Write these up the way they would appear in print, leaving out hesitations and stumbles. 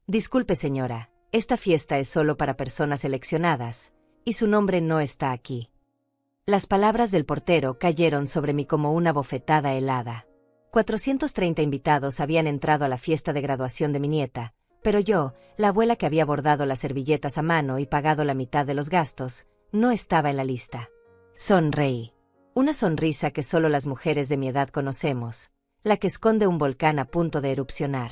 Disculpe, señora, esta fiesta es solo para personas seleccionadas, y su nombre no está aquí. Las palabras del portero cayeron sobre mí como una bofetada helada. 430 invitados habían entrado a la fiesta de graduación de mi nieta, pero yo, la abuela que había bordado las servilletas a mano y pagado la mitad de los gastos, no estaba en la lista. Sonreí. Una sonrisa que solo las mujeres de mi edad conocemos, la que esconde un volcán a punto de erupcionar.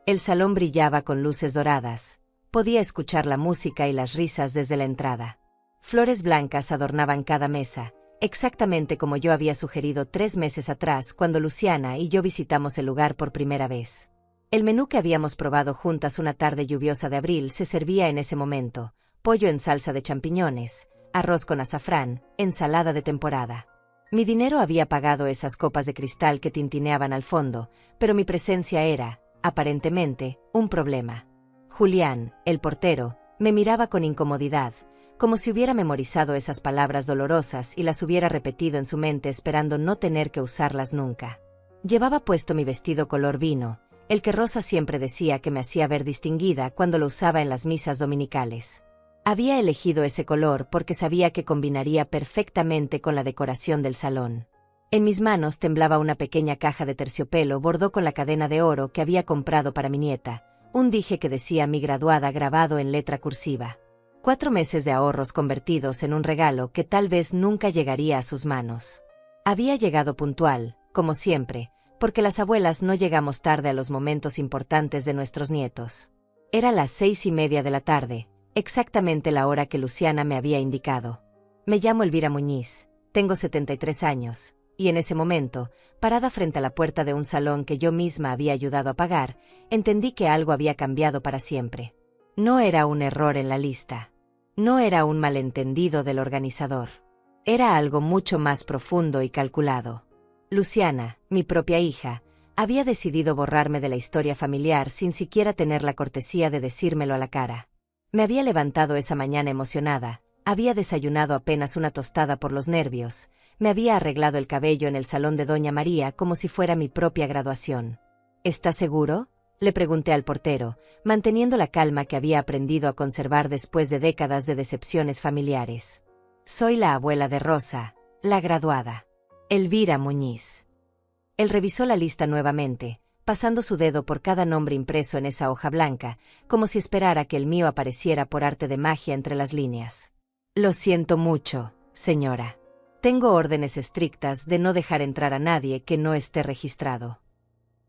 El salón brillaba con luces doradas. Podía escuchar la música y las risas desde la entrada. Flores blancas adornaban cada mesa, exactamente como yo había sugerido 3 meses atrás cuando Luciana y yo visitamos el lugar por primera vez. El menú que habíamos probado juntas una tarde lluviosa de abril se servía en ese momento: pollo en salsa de champiñones, arroz con azafrán, ensalada de temporada. Mi dinero había pagado esas copas de cristal que tintineaban al fondo, pero mi presencia era, aparentemente, un problema. Julián, el portero, me miraba con incomodidad, como si hubiera memorizado esas palabras dolorosas y las hubiera repetido en su mente esperando no tener que usarlas nunca. Llevaba puesto mi vestido color vino, el que Rosa siempre decía que me hacía ver distinguida cuando lo usaba en las misas dominicales. Había elegido ese color porque sabía que combinaría perfectamente con la decoración del salón. En mis manos temblaba una pequeña caja de terciopelo bordó con la cadena de oro que había comprado para mi nieta, un dije que decía mi graduada grabado en letra cursiva. 4 meses de ahorros convertidos en un regalo que tal vez nunca llegaría a sus manos. Había llegado puntual, como siempre, porque las abuelas no llegamos tarde a los momentos importantes de nuestros nietos. Era las 6:30 de la tarde, exactamente la hora que Luciana me había indicado. Me llamo Elvira Muñiz, tengo 73 años, y en ese momento, parada frente a la puerta de un salón que yo misma había ayudado a pagar, entendí que algo había cambiado para siempre. No era un error en la lista. No era un malentendido del organizador. Era algo mucho más profundo y calculado. Luciana, mi propia hija, había decidido borrarme de la historia familiar sin siquiera tener la cortesía de decírmelo a la cara. Me había levantado esa mañana emocionada, había desayunado apenas una tostada por los nervios, me había arreglado el cabello en el salón de Doña María como si fuera mi propia graduación. ¿Estás seguro?, le pregunté al portero, manteniendo la calma que había aprendido a conservar después de décadas de decepciones familiares. Soy la abuela de Rosa, la graduada. Elvira Muñiz. Él revisó la lista nuevamente, pasando su dedo por cada nombre impreso en esa hoja blanca, como si esperara que el mío apareciera por arte de magia entre las líneas. Lo siento mucho, señora. Tengo órdenes estrictas de no dejar entrar a nadie que no esté registrado.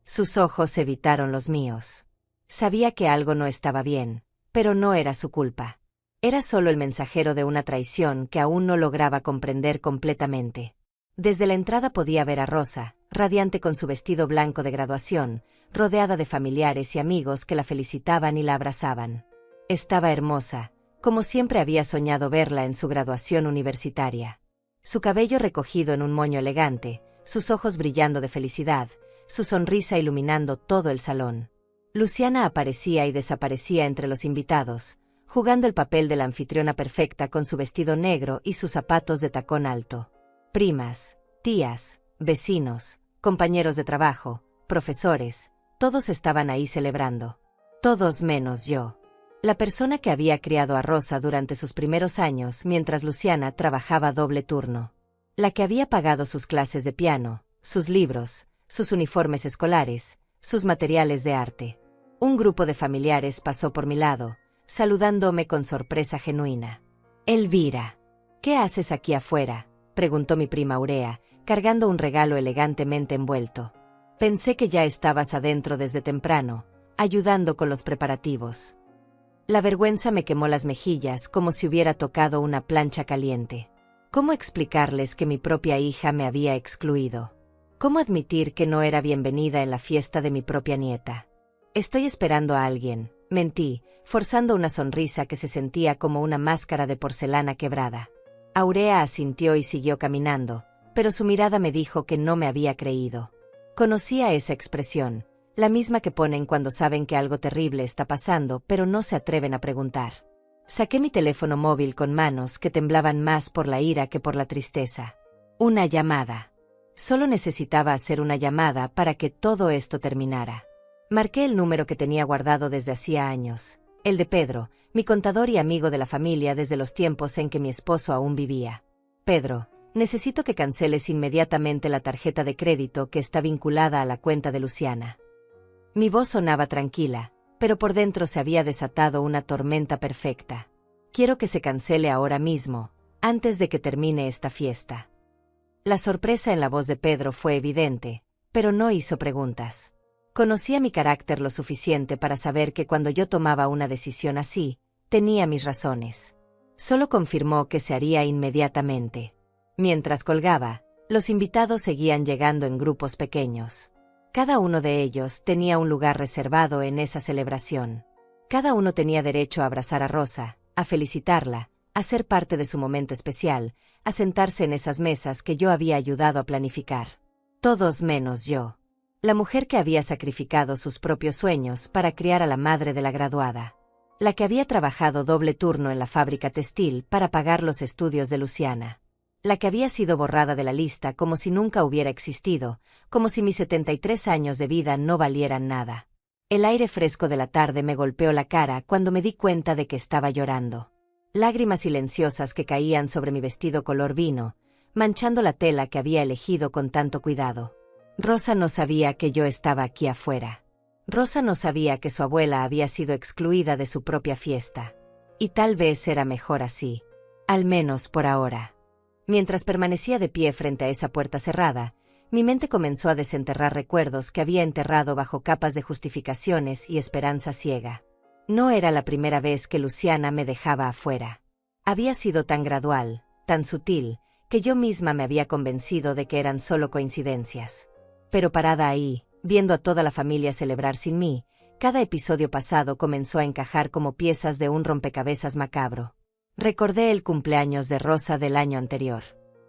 Sus ojos evitaron los míos. Sabía que algo no estaba bien, pero no era su culpa. Era solo el mensajero de una traición que aún no lograba comprender completamente. Desde la entrada podía ver a Rosa, radiante con su vestido blanco de graduación, rodeada de familiares y amigos que la felicitaban y la abrazaban. Estaba hermosa, como siempre había soñado verla en su graduación universitaria. Su cabello recogido en un moño elegante, sus ojos brillando de felicidad, su sonrisa iluminando todo el salón. Luciana aparecía y desaparecía entre los invitados, jugando el papel de la anfitriona perfecta con su vestido negro y sus zapatos de tacón alto. Primas, tías, vecinos, compañeros de trabajo, profesores, todos estaban ahí celebrando. Todos menos yo. La persona que había criado a Rosa durante sus primeros años mientras Luciana trabajaba doble turno. La que había pagado sus clases de piano, sus libros, sus uniformes escolares, sus materiales de arte. Un grupo de familiares pasó por mi lado, saludándome con sorpresa genuina. Elvira, ¿qué haces aquí afuera?, preguntó mi prima Aurea, cargando un regalo elegantemente envuelto. Pensé que ya estabas adentro desde temprano, ayudando con los preparativos. La vergüenza me quemó las mejillas como si hubiera tocado una plancha caliente. ¿Cómo explicarles que mi propia hija me había excluido? ¿Cómo admitir que no era bienvenida en la fiesta de mi propia nieta? Estoy esperando a alguien, mentí, forzando una sonrisa que se sentía como una máscara de porcelana quebrada. Aurea asintió y siguió caminando, pero su mirada me dijo que no me había creído. Conocía esa expresión, la misma que ponen cuando saben que algo terrible está pasando pero no se atreven a preguntar. Saqué mi teléfono móvil con manos que temblaban más por la ira que por la tristeza. Una llamada. Solo necesitaba hacer una llamada para que todo esto terminara. Marqué el número que tenía guardado desde hacía años, el de Pedro, mi contador y amigo de la familia desde los tiempos en que mi esposo aún vivía. Pedro, necesito que canceles inmediatamente la tarjeta de crédito que está vinculada a la cuenta de Luciana. Mi voz sonaba tranquila, pero por dentro se había desatado una tormenta perfecta. Quiero que se cancele ahora mismo, antes de que termine esta fiesta. La sorpresa en la voz de Pedro fue evidente, pero no hizo preguntas. Conocía mi carácter lo suficiente para saber que cuando yo tomaba una decisión así, tenía mis razones. Solo confirmó que se haría inmediatamente. Mientras colgaba, los invitados seguían llegando en grupos pequeños. Cada uno de ellos tenía un lugar reservado en esa celebración. Cada uno tenía derecho a abrazar a Rosa, a felicitarla, a ser parte de su momento especial, a sentarse en esas mesas que yo había ayudado a planificar. Todos menos yo. La mujer que había sacrificado sus propios sueños para criar a la madre de la graduada. La que había trabajado doble turno en la fábrica textil para pagar los estudios de Luciana. La que había sido borrada de la lista como si nunca hubiera existido, como si mis 73 años de vida no valieran nada. El aire fresco de la tarde me golpeó la cara cuando me di cuenta de que estaba llorando. Lágrimas silenciosas que caían sobre mi vestido color vino, manchando la tela que había elegido con tanto cuidado. Rosa no sabía que yo estaba aquí afuera. Rosa no sabía que su abuela había sido excluida de su propia fiesta. Y tal vez era mejor así. Al menos por ahora. Mientras permanecía de pie frente a esa puerta cerrada, mi mente comenzó a desenterrar recuerdos que había enterrado bajo capas de justificaciones y esperanza ciega. No era la primera vez que Luciana me dejaba afuera. Había sido tan gradual, tan sutil, que yo misma me había convencido de que eran solo coincidencias. Pero parada ahí, viendo a toda la familia celebrar sin mí, cada episodio pasado comenzó a encajar como piezas de un rompecabezas macabro. Recordé el cumpleaños de Rosa del año anterior.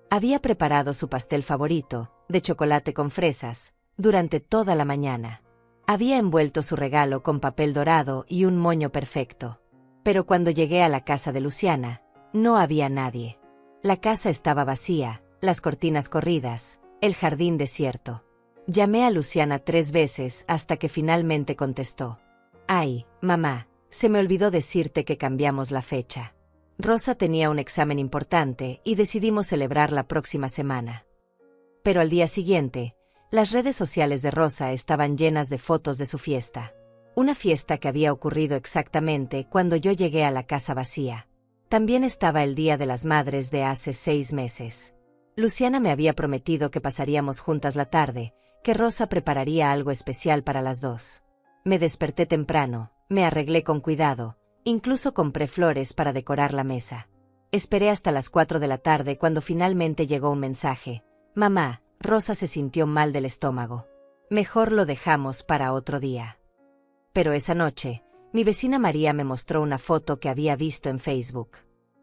Había preparado su pastel favorito, de chocolate con fresas, durante toda la mañana. Había envuelto su regalo con papel dorado y un moño perfecto. Pero cuando llegué a la casa de Luciana, no había nadie. La casa estaba vacía, las cortinas corridas, el jardín desierto. Llamé a Luciana 3 veces hasta que finalmente contestó. «Ay, mamá, se me olvidó decirte que cambiamos la fecha. Rosa tenía un examen importante y decidimos celebrar la próxima semana». Pero al día siguiente, las redes sociales de Rosa estaban llenas de fotos de su fiesta. Una fiesta que había ocurrido exactamente cuando yo llegué a la casa vacía. También estaba el Día de las Madres de hace 6 meses. Luciana me había prometido que pasaríamos juntas la tarde, que Rosa prepararía algo especial para las dos. Me desperté temprano, me arreglé con cuidado, incluso compré flores para decorar la mesa. Esperé hasta las 4 de la tarde cuando finalmente llegó un mensaje. «Mamá, Rosa se sintió mal del estómago. Mejor lo dejamos para otro día». Pero esa noche, mi vecina María me mostró una foto que había visto en Facebook.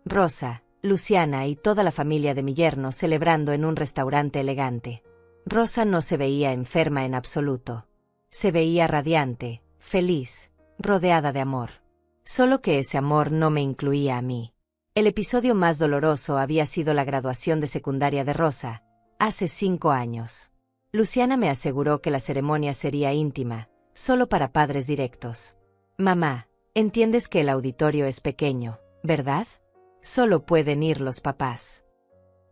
Rosa, Luciana y toda la familia de mi yerno celebrando en un restaurante elegante. Rosa no se veía enferma en absoluto. Se veía radiante, feliz, rodeada de amor. Solo que ese amor no me incluía a mí. El episodio más doloroso había sido la graduación de secundaria de Rosa, hace 5 años. Luciana me aseguró que la ceremonia sería íntima, solo para padres directos. «Mamá, entiendes que el auditorio es pequeño, ¿verdad? Solo pueden ir los papás».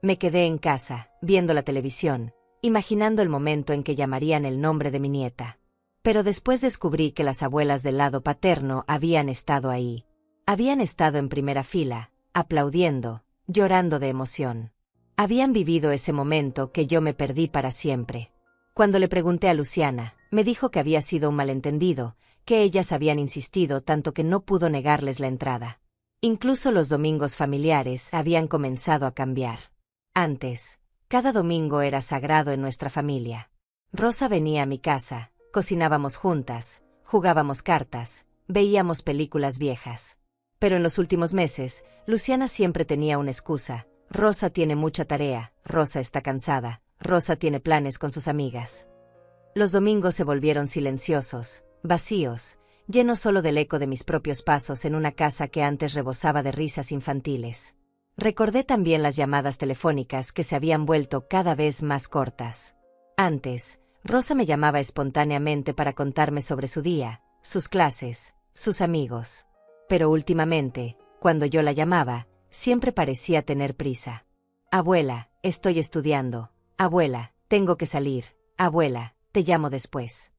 Me quedé en casa, viendo la televisión, imaginando el momento en que llamarían el nombre de mi nieta. Pero después descubrí que las abuelas del lado paterno habían estado ahí. Habían estado en primera fila, aplaudiendo, llorando de emoción. Habían vivido ese momento que yo me perdí para siempre. Cuando le pregunté a Luciana, me dijo que había sido un malentendido, que ellas habían insistido tanto que no pudo negarles la entrada. Incluso los domingos familiares habían comenzado a cambiar. Antes, cada domingo era sagrado en nuestra familia. Rosa venía a mi casa, cocinábamos juntas, jugábamos cartas, veíamos películas viejas. Pero en los últimos meses, Luciana siempre tenía una excusa. Rosa tiene mucha tarea, Rosa está cansada, Rosa tiene planes con sus amigas. Los domingos se volvieron silenciosos, vacíos, llenos solo del eco de mis propios pasos en una casa que antes rebosaba de risas infantiles. Recordé también las llamadas telefónicas que se habían vuelto cada vez más cortas. Antes, Rosa me llamaba espontáneamente para contarme sobre su día, sus clases, sus amigos. Pero últimamente, cuando yo la llamaba, siempre parecía tener prisa. Abuela, estoy estudiando. Abuela, tengo que salir. Abuela, te llamo después.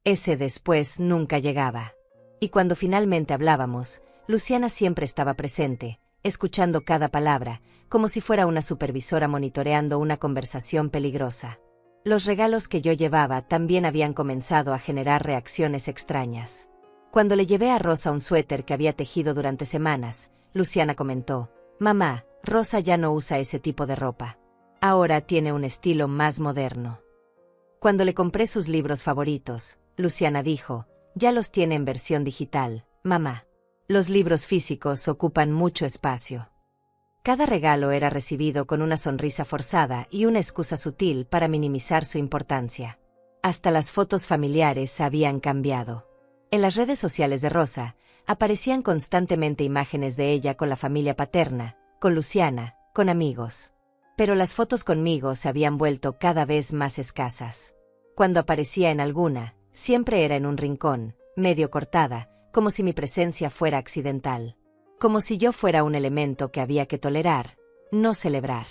Ese después nunca llegaba. Y cuando finalmente hablábamos, Luciana siempre estaba presente, escuchando cada palabra, como si fuera una supervisora monitoreando una conversación peligrosa. Los regalos que yo llevaba también habían comenzado a generar reacciones extrañas. Cuando le llevé a Rosa un suéter que había tejido durante semanas, Luciana comentó: «Mamá, Rosa ya no usa ese tipo de ropa. Ahora tiene un estilo más moderno». Cuando le compré sus libros favoritos, Luciana dijo: «Ya los tiene en versión digital, mamá. Los libros físicos ocupan mucho espacio». Cada regalo era recibido con una sonrisa forzada y una excusa sutil para minimizar su importancia. Hasta las fotos familiares habían cambiado. En las redes sociales de Rosa, aparecían constantemente imágenes de ella con la familia paterna, con Luciana, con amigos. Pero las fotos conmigo se habían vuelto cada vez más escasas. Cuando aparecía en alguna, siempre era en un rincón, medio cortada, como si mi presencia fuera accidental. Como si yo fuera un elemento que había que tolerar, no celebrar.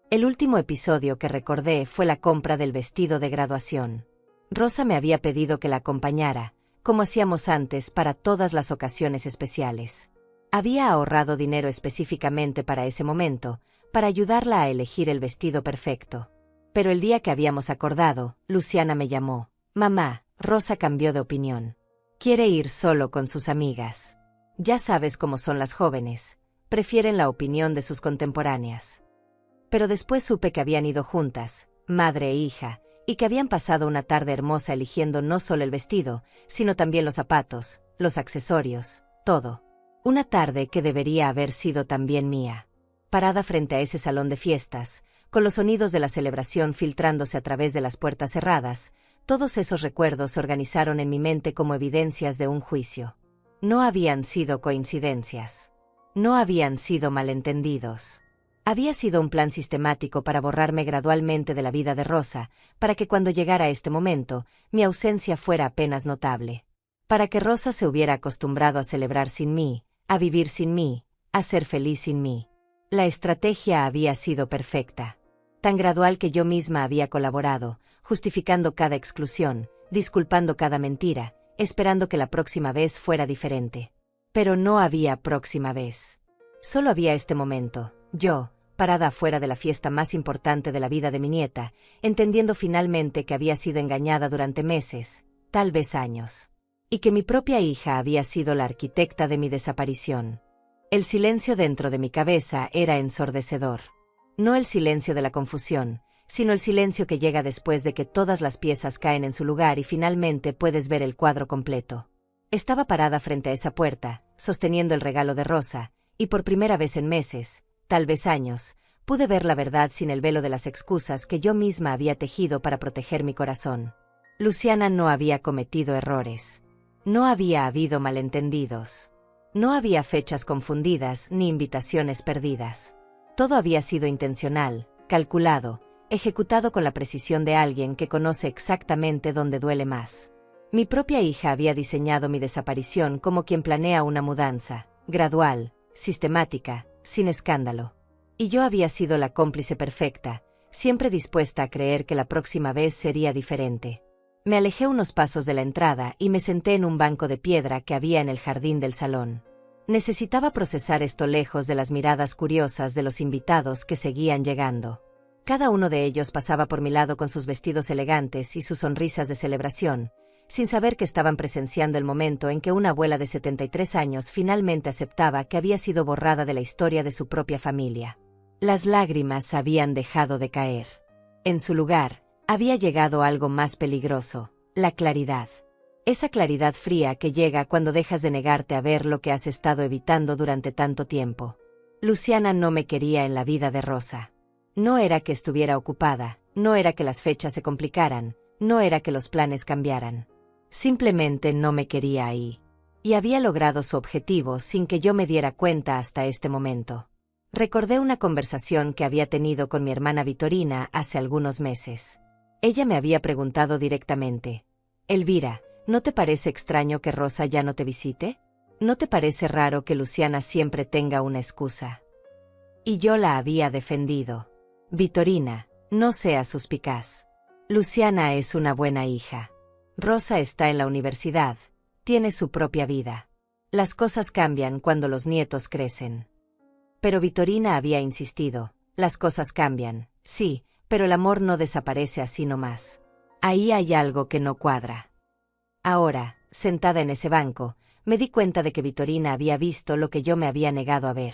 El último episodio que recordé fue la compra del vestido de graduación. Rosa me había pedido que la acompañara, como hacíamos antes para todas las ocasiones especiales. Había ahorrado dinero específicamente para ese momento, para ayudarla a elegir el vestido perfecto. Pero el día que habíamos acordado, Luciana me llamó: «Mamá, Rosa cambió de opinión. Quiere ir solo con sus amigas. Ya sabes cómo son las jóvenes, prefieren la opinión de sus contemporáneas». Pero después supe que habían ido juntas, madre e hija, y que habían pasado una tarde hermosa eligiendo no solo el vestido, sino también los zapatos, los accesorios, todo. Una tarde que debería haber sido también mía. Parada frente a ese salón de fiestas, con los sonidos de la celebración filtrándose a través de las puertas cerradas, todos esos recuerdos se organizaron en mi mente como evidencias de un juicio. No habían sido coincidencias. No habían sido malentendidos. Había sido un plan sistemático para borrarme gradualmente de la vida de Rosa, para que cuando llegara este momento, mi ausencia fuera apenas notable. Para que Rosa se hubiera acostumbrado a celebrar sin mí, a vivir sin mí, a ser feliz sin mí. La estrategia había sido perfecta. Tan gradual que yo misma había colaborado, justificando cada exclusión, disculpando cada mentira, esperando que la próxima vez fuera diferente. Pero no había próxima vez. Solo había este momento, yo, parada afuera de la fiesta más importante de la vida de mi nieta, entendiendo finalmente que había sido engañada durante meses, tal vez años. Y que mi propia hija había sido la arquitecta de mi desaparición. El silencio dentro de mi cabeza era ensordecedor. No el silencio de la confusión, sino el silencio que llega después de que todas las piezas caen en su lugar y finalmente puedes ver el cuadro completo. Estaba parada frente a esa puerta, sosteniendo el regalo de Rosa, y por primera vez en meses, tal vez años, pude ver la verdad sin el velo de las excusas que yo misma había tejido para proteger mi corazón. Luciana no había cometido errores. No había habido malentendidos. No había fechas confundidas ni invitaciones perdidas. Todo había sido intencional, calculado, ejecutado con la precisión de alguien que conoce exactamente dónde duele más. Mi propia hija había diseñado mi desaparición como quien planea una mudanza, gradual, sistemática, sin escándalo. Y yo había sido la cómplice perfecta, siempre dispuesta a creer que la próxima vez sería diferente. Me alejé unos pasos de la entrada y me senté en un banco de piedra que había en el jardín del salón. Necesitaba procesar esto lejos de las miradas curiosas de los invitados que seguían llegando. Cada uno de ellos pasaba por mi lado con sus vestidos elegantes y sus sonrisas de celebración, sin saber que estaban presenciando el momento en que una abuela de 73 años finalmente aceptaba que había sido borrada de la historia de su propia familia. Las lágrimas habían dejado de caer. En su lugar, había llegado algo más peligroso, la claridad. Esa claridad fría que llega cuando dejas de negarte a ver lo que has estado evitando durante tanto tiempo. Luciana no me quería en la vida de Rosa. No era que estuviera ocupada, no era que las fechas se complicaran, no era que los planes cambiaran. Simplemente no me quería ahí. Y había logrado su objetivo sin que yo me diera cuenta hasta este momento. Recordé una conversación que había tenido con mi hermana Vitorina hace algunos meses. Ella me había preguntado directamente: Elvira, ¿no te parece extraño que Rosa ya no te visite? ¿No te parece raro que Luciana siempre tenga una excusa? Y yo la había defendido. Vitorina, no seas suspicaz. Luciana es una buena hija. Rosa está en la universidad, tiene su propia vida. Las cosas cambian cuando los nietos crecen. Pero Vitorina había insistido: las cosas cambian, sí, pero el amor no desaparece así nomás. Ahí hay algo que no cuadra. Ahora, sentada en ese banco, me di cuenta de que Vitorina había visto lo que yo me había negado a ver.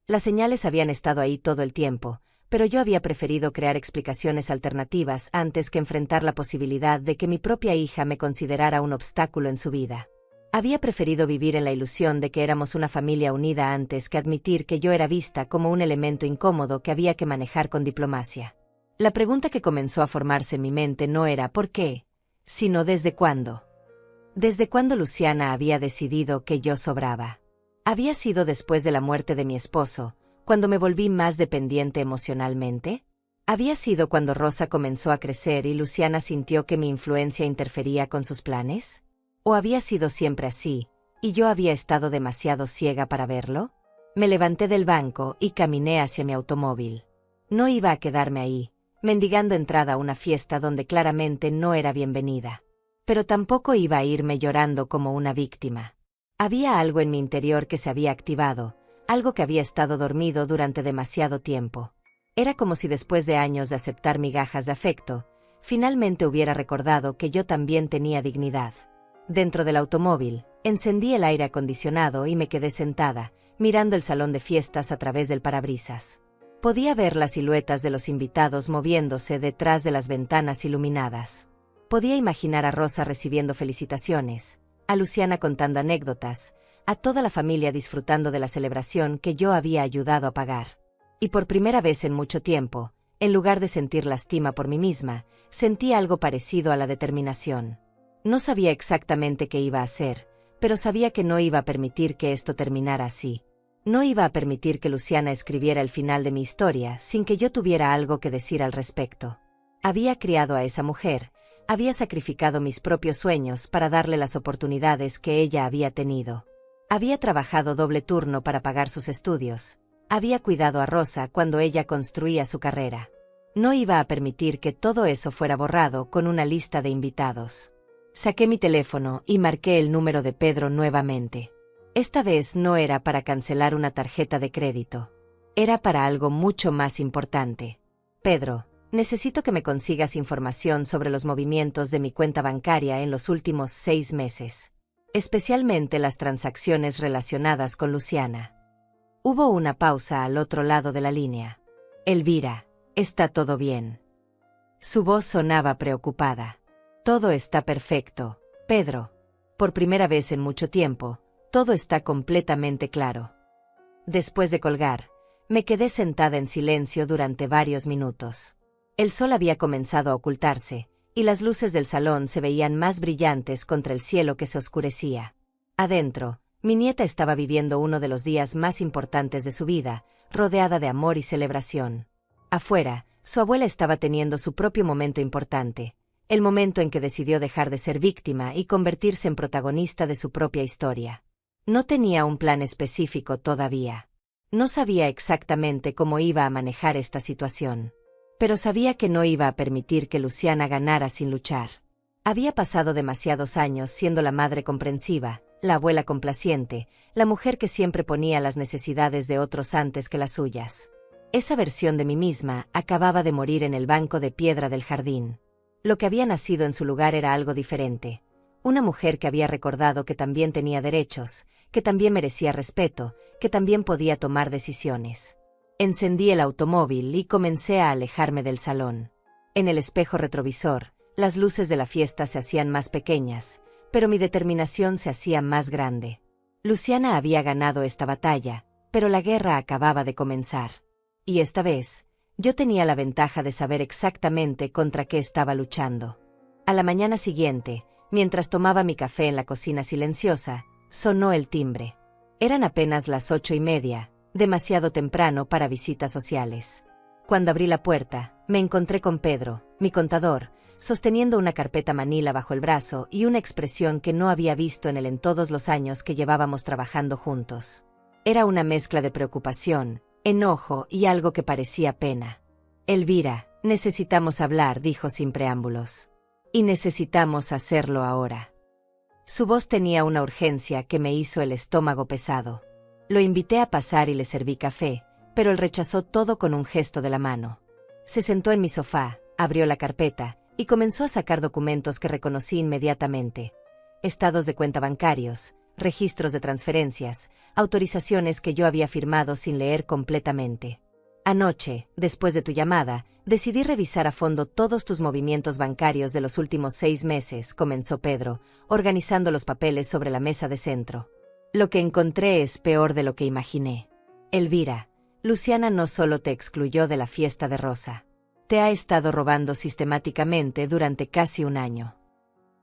Las señales habían estado ahí todo el tiempo, pero yo había preferido crear explicaciones alternativas antes que enfrentar la posibilidad de que mi propia hija me considerara un obstáculo en su vida. Había preferido vivir en la ilusión de que éramos una familia unida antes que admitir que yo era vista como un elemento incómodo que había que manejar con diplomacia. La pregunta que comenzó a formarse en mi mente no era ¿por qué?, sino ¿desde cuándo? ¿Desde cuándo Luciana había decidido que yo sobraba? ¿Había sido después de la muerte de mi esposo, cuando me volví más dependiente emocionalmente? ¿Había sido cuando Rosa comenzó a crecer y Luciana sintió que mi influencia interfería con sus planes? ¿O había sido siempre así, y yo había estado demasiado ciega para verlo? Me levanté del banco y caminé hacia mi automóvil. No iba a quedarme ahí, mendigando entrada a una fiesta donde claramente no era bienvenida. Pero tampoco iba a irme llorando como una víctima. Había algo en mi interior que se había activado, algo que había estado dormido durante demasiado tiempo. Era como si después de años de aceptar migajas de afecto, finalmente hubiera recordado que yo también tenía dignidad. Dentro del automóvil, encendí el aire acondicionado y me quedé sentada, mirando el salón de fiestas a través del parabrisas. Podía ver las siluetas de los invitados moviéndose detrás de las ventanas iluminadas. Podía imaginar a Rosa recibiendo felicitaciones, a Luciana contando anécdotas, a toda la familia disfrutando de la celebración que yo había ayudado a pagar. Y por primera vez en mucho tiempo, en lugar de sentir lástima por mí misma, sentí algo parecido a la determinación. No sabía exactamente qué iba a hacer, pero sabía que no iba a permitir que esto terminara así. No iba a permitir que Luciana escribiera el final de mi historia sin que yo tuviera algo que decir al respecto. Había criado a esa mujer, había sacrificado mis propios sueños para darle las oportunidades que ella había tenido. Había trabajado doble turno para pagar sus estudios. Había cuidado a Rosa cuando ella construía su carrera. No iba a permitir que todo eso fuera borrado con una lista de invitados. Saqué mi teléfono y marqué el número de Pedro nuevamente. Esta vez no era para cancelar una tarjeta de crédito. Era para algo mucho más importante. Pedro, necesito que me consigas información sobre los movimientos de mi cuenta bancaria en los últimos 6 meses. Especialmente las transacciones relacionadas con Luciana. Hubo una pausa al otro lado de la línea. Elvira, ¿está todo bien? Su voz sonaba preocupada. Todo está perfecto, Pedro. Por primera vez en mucho tiempo, todo está completamente claro. Después de colgar, me quedé sentada en silencio durante varios minutos. El sol había comenzado a ocultarse, y las luces del salón se veían más brillantes contra el cielo que se oscurecía. Adentro, mi nieta estaba viviendo uno de los días más importantes de su vida, rodeada de amor y celebración. Afuera, su abuela estaba teniendo su propio momento importante, el momento en que decidió dejar de ser víctima y convertirse en protagonista de su propia historia. No tenía un plan específico todavía. No sabía exactamente cómo iba a manejar esta situación. Pero sabía que no iba a permitir que Luciana ganara sin luchar. Había pasado demasiados años siendo la madre comprensiva, la abuela complaciente, la mujer que siempre ponía las necesidades de otros antes que las suyas. Esa versión de mí misma acababa de morir en el banco de piedra del jardín. Lo que había nacido en su lugar era algo diferente. Una mujer que había recordado que también tenía derechos, que también merecía respeto, que también podía tomar decisiones. Encendí el automóvil y comencé a alejarme del salón. En el espejo retrovisor, las luces de la fiesta se hacían más pequeñas, pero mi determinación se hacía más grande. Luciana había ganado esta batalla, pero la guerra acababa de comenzar. Y esta vez, yo tenía la ventaja de saber exactamente contra qué estaba luchando. A la mañana siguiente, mientras tomaba mi café en la cocina silenciosa, sonó el timbre. Eran apenas las 8:30, demasiado temprano para visitas sociales. Cuando abrí la puerta, me encontré con Pedro, mi contador, sosteniendo una carpeta manila bajo el brazo y una expresión que no había visto en él en todos los años que llevábamos trabajando juntos. Era una mezcla de preocupación, enojo y algo que parecía pena. Elvira, necesitamos hablar, dijo sin preámbulos. Y necesitamos hacerlo ahora. Su voz tenía una urgencia que me hizo el estómago pesado. Lo invité a pasar y le serví café, pero él rechazó todo con un gesto de la mano. Se sentó en mi sofá, abrió la carpeta y comenzó a sacar documentos que reconocí inmediatamente. Estados de cuenta bancarios, registros de transferencias, autorizaciones que yo había firmado sin leer completamente. Anoche, después de tu llamada, decidí revisar a fondo todos tus movimientos bancarios de los últimos 6 meses, comenzó Pedro, organizando los papeles sobre la mesa de centro. Lo que encontré es peor de lo que imaginé. Elvira, Luciana no solo te excluyó de la fiesta de Rosa. Te ha estado robando sistemáticamente durante casi un año.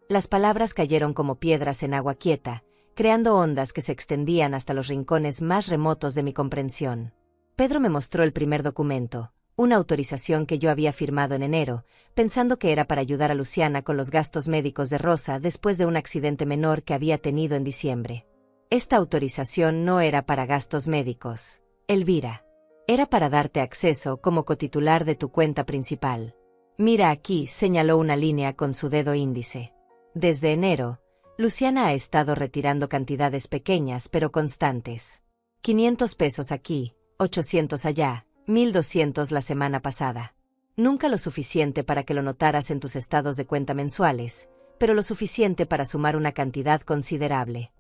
Las palabras cayeron como piedras en agua quieta, creando ondas que se extendían hasta los rincones más remotos de mi comprensión. Pedro me mostró el primer documento, una autorización que yo había firmado en enero, pensando que era para ayudar a Luciana con los gastos médicos de Rosa después de un accidente menor que había tenido en diciembre. Esta autorización no era para gastos médicos, Elvira. Era para darte acceso como cotitular de tu cuenta principal. Mira aquí, señaló una línea con su dedo índice. Desde enero, Luciana ha estado retirando cantidades pequeñas pero constantes. 500 pesos aquí, 800 allá, 1200 la semana pasada. Nunca lo suficiente para que lo notaras en tus estados de cuenta mensuales, pero lo suficiente para sumar una cantidad considerable.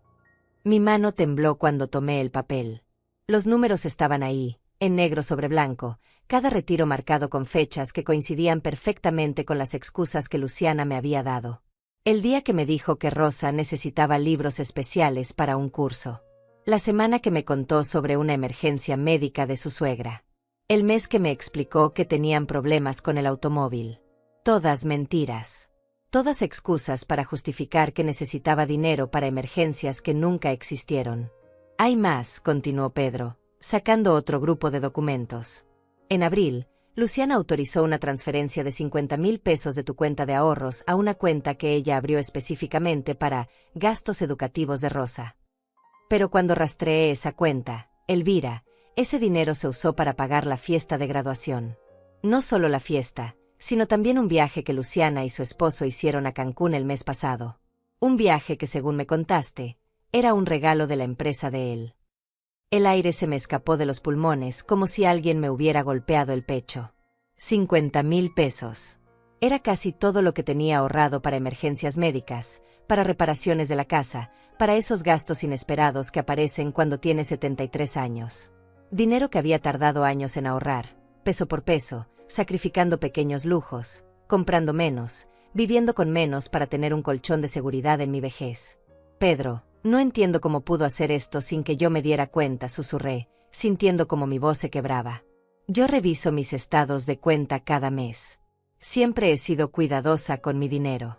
Mi mano tembló cuando tomé el papel. Los números estaban ahí, en negro sobre blanco, cada retiro marcado con fechas que coincidían perfectamente con las excusas que Luciana me había dado. El día que me dijo que Rosa necesitaba libros especiales para un curso. La semana que me contó sobre una emergencia médica de su suegra. El mes que me explicó que tenían problemas con el automóvil. Todas mentiras. Todas excusas para justificar que necesitaba dinero para emergencias que nunca existieron. Hay más, continuó Pedro, sacando otro grupo de documentos. En abril, Luciana autorizó una transferencia de 50,000 pesos de tu cuenta de ahorros a una cuenta que ella abrió específicamente para gastos educativos de Rosa. Pero cuando rastreé esa cuenta, Elvira, ese dinero se usó para pagar la fiesta de graduación. No solo la fiesta, sino también un viaje que Luciana y su esposo hicieron a Cancún el mes pasado. Un viaje que, según me contaste, era un regalo de la empresa de él. El aire se me escapó de los pulmones como si alguien me hubiera golpeado el pecho. 50,000 pesos. Era casi todo lo que tenía ahorrado para emergencias médicas, para reparaciones de la casa, para esos gastos inesperados que aparecen cuando tienes 73 años. Dinero que había tardado años en ahorrar, peso por peso, sacrificando pequeños lujos, comprando menos, viviendo con menos para tener un colchón de seguridad en mi vejez. Pedro, no entiendo cómo pudo hacer esto sin que yo me diera cuenta, susurré, sintiendo como mi voz se quebraba. Yo reviso mis estados de cuenta cada mes. Siempre he sido cuidadosa con mi dinero.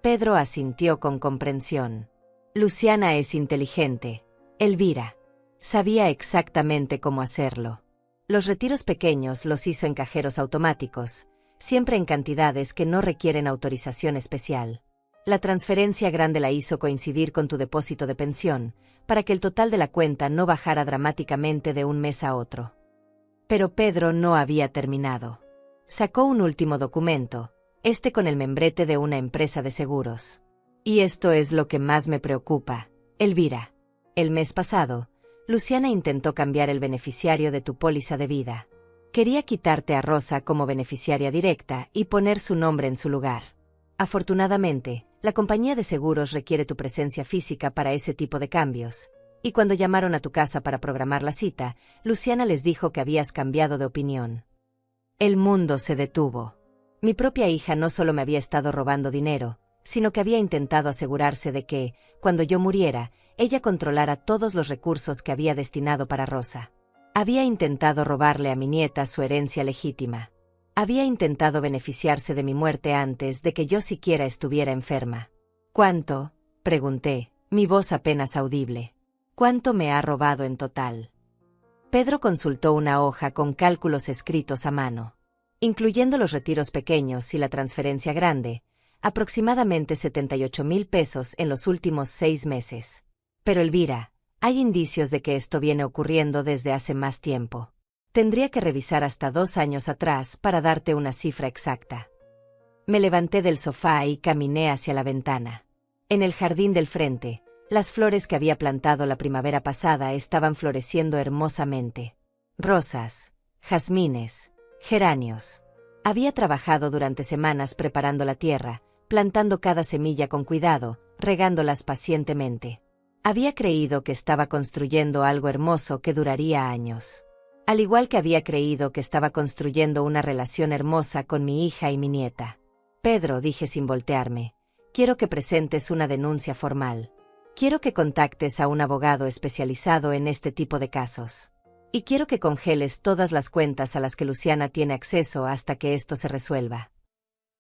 Pedro asintió con comprensión. Luciana es inteligente. Elvira. Sabía exactamente cómo hacerlo. Los retiros pequeños los hizo en cajeros automáticos, siempre en cantidades que no requieren autorización especial. La transferencia grande la hizo coincidir con tu depósito de pensión, para que el total de la cuenta no bajara dramáticamente de un mes a otro. Pero Pedro no había terminado. Sacó un último documento, con el membrete de una empresa de seguros. Y esto es lo que más me preocupa, Elvira. El mes pasado, Luciana intentó cambiar el beneficiario de tu póliza de vida. Quería quitarte a Rosa como beneficiaria directa y poner su nombre en su lugar. Afortunadamente, la compañía de seguros requiere tu presencia física para ese tipo de cambios, y cuando llamaron a tu casa para programar la cita, Luciana les dijo que habías cambiado de opinión. El mundo se detuvo. Mi propia hija no solo me había estado robando dinero, sino que había intentado asegurarse de que, cuando yo muriera, ella controlara todos los recursos que había destinado para Rosa. Había intentado robarle a mi nieta su herencia legítima. Había intentado beneficiarse de mi muerte antes de que yo siquiera estuviera enferma. ¿Cuánto?, pregunté, mi voz apenas audible. ¿Cuánto me ha robado en total? Pedro consultó una hoja con cálculos escritos a mano. incluyendo los retiros pequeños y la transferencia grande, aproximadamente 78,000 pesos en los últimos 6 meses. Pero Elvira, hay indicios de que esto viene ocurriendo desde hace más tiempo. Tendría que revisar hasta 2 años atrás para darte una cifra exacta. Me levanté del sofá y caminé hacia la ventana. En el jardín del frente, las flores que había plantado la primavera pasada estaban floreciendo hermosamente. Rosas, jazmines, geranios. Había trabajado durante semanas preparando la tierra, plantando cada semilla con cuidado, regándolas pacientemente. Había creído que estaba construyendo algo hermoso que duraría años. Al igual que había creído que estaba construyendo una relación hermosa con mi hija y mi nieta. Pedro, dije sin voltearme, quiero que presentes una denuncia formal. Quiero que contactes a un abogado especializado en este tipo de casos. Y quiero que congeles todas las cuentas a las que Luciana tiene acceso hasta que esto se resuelva.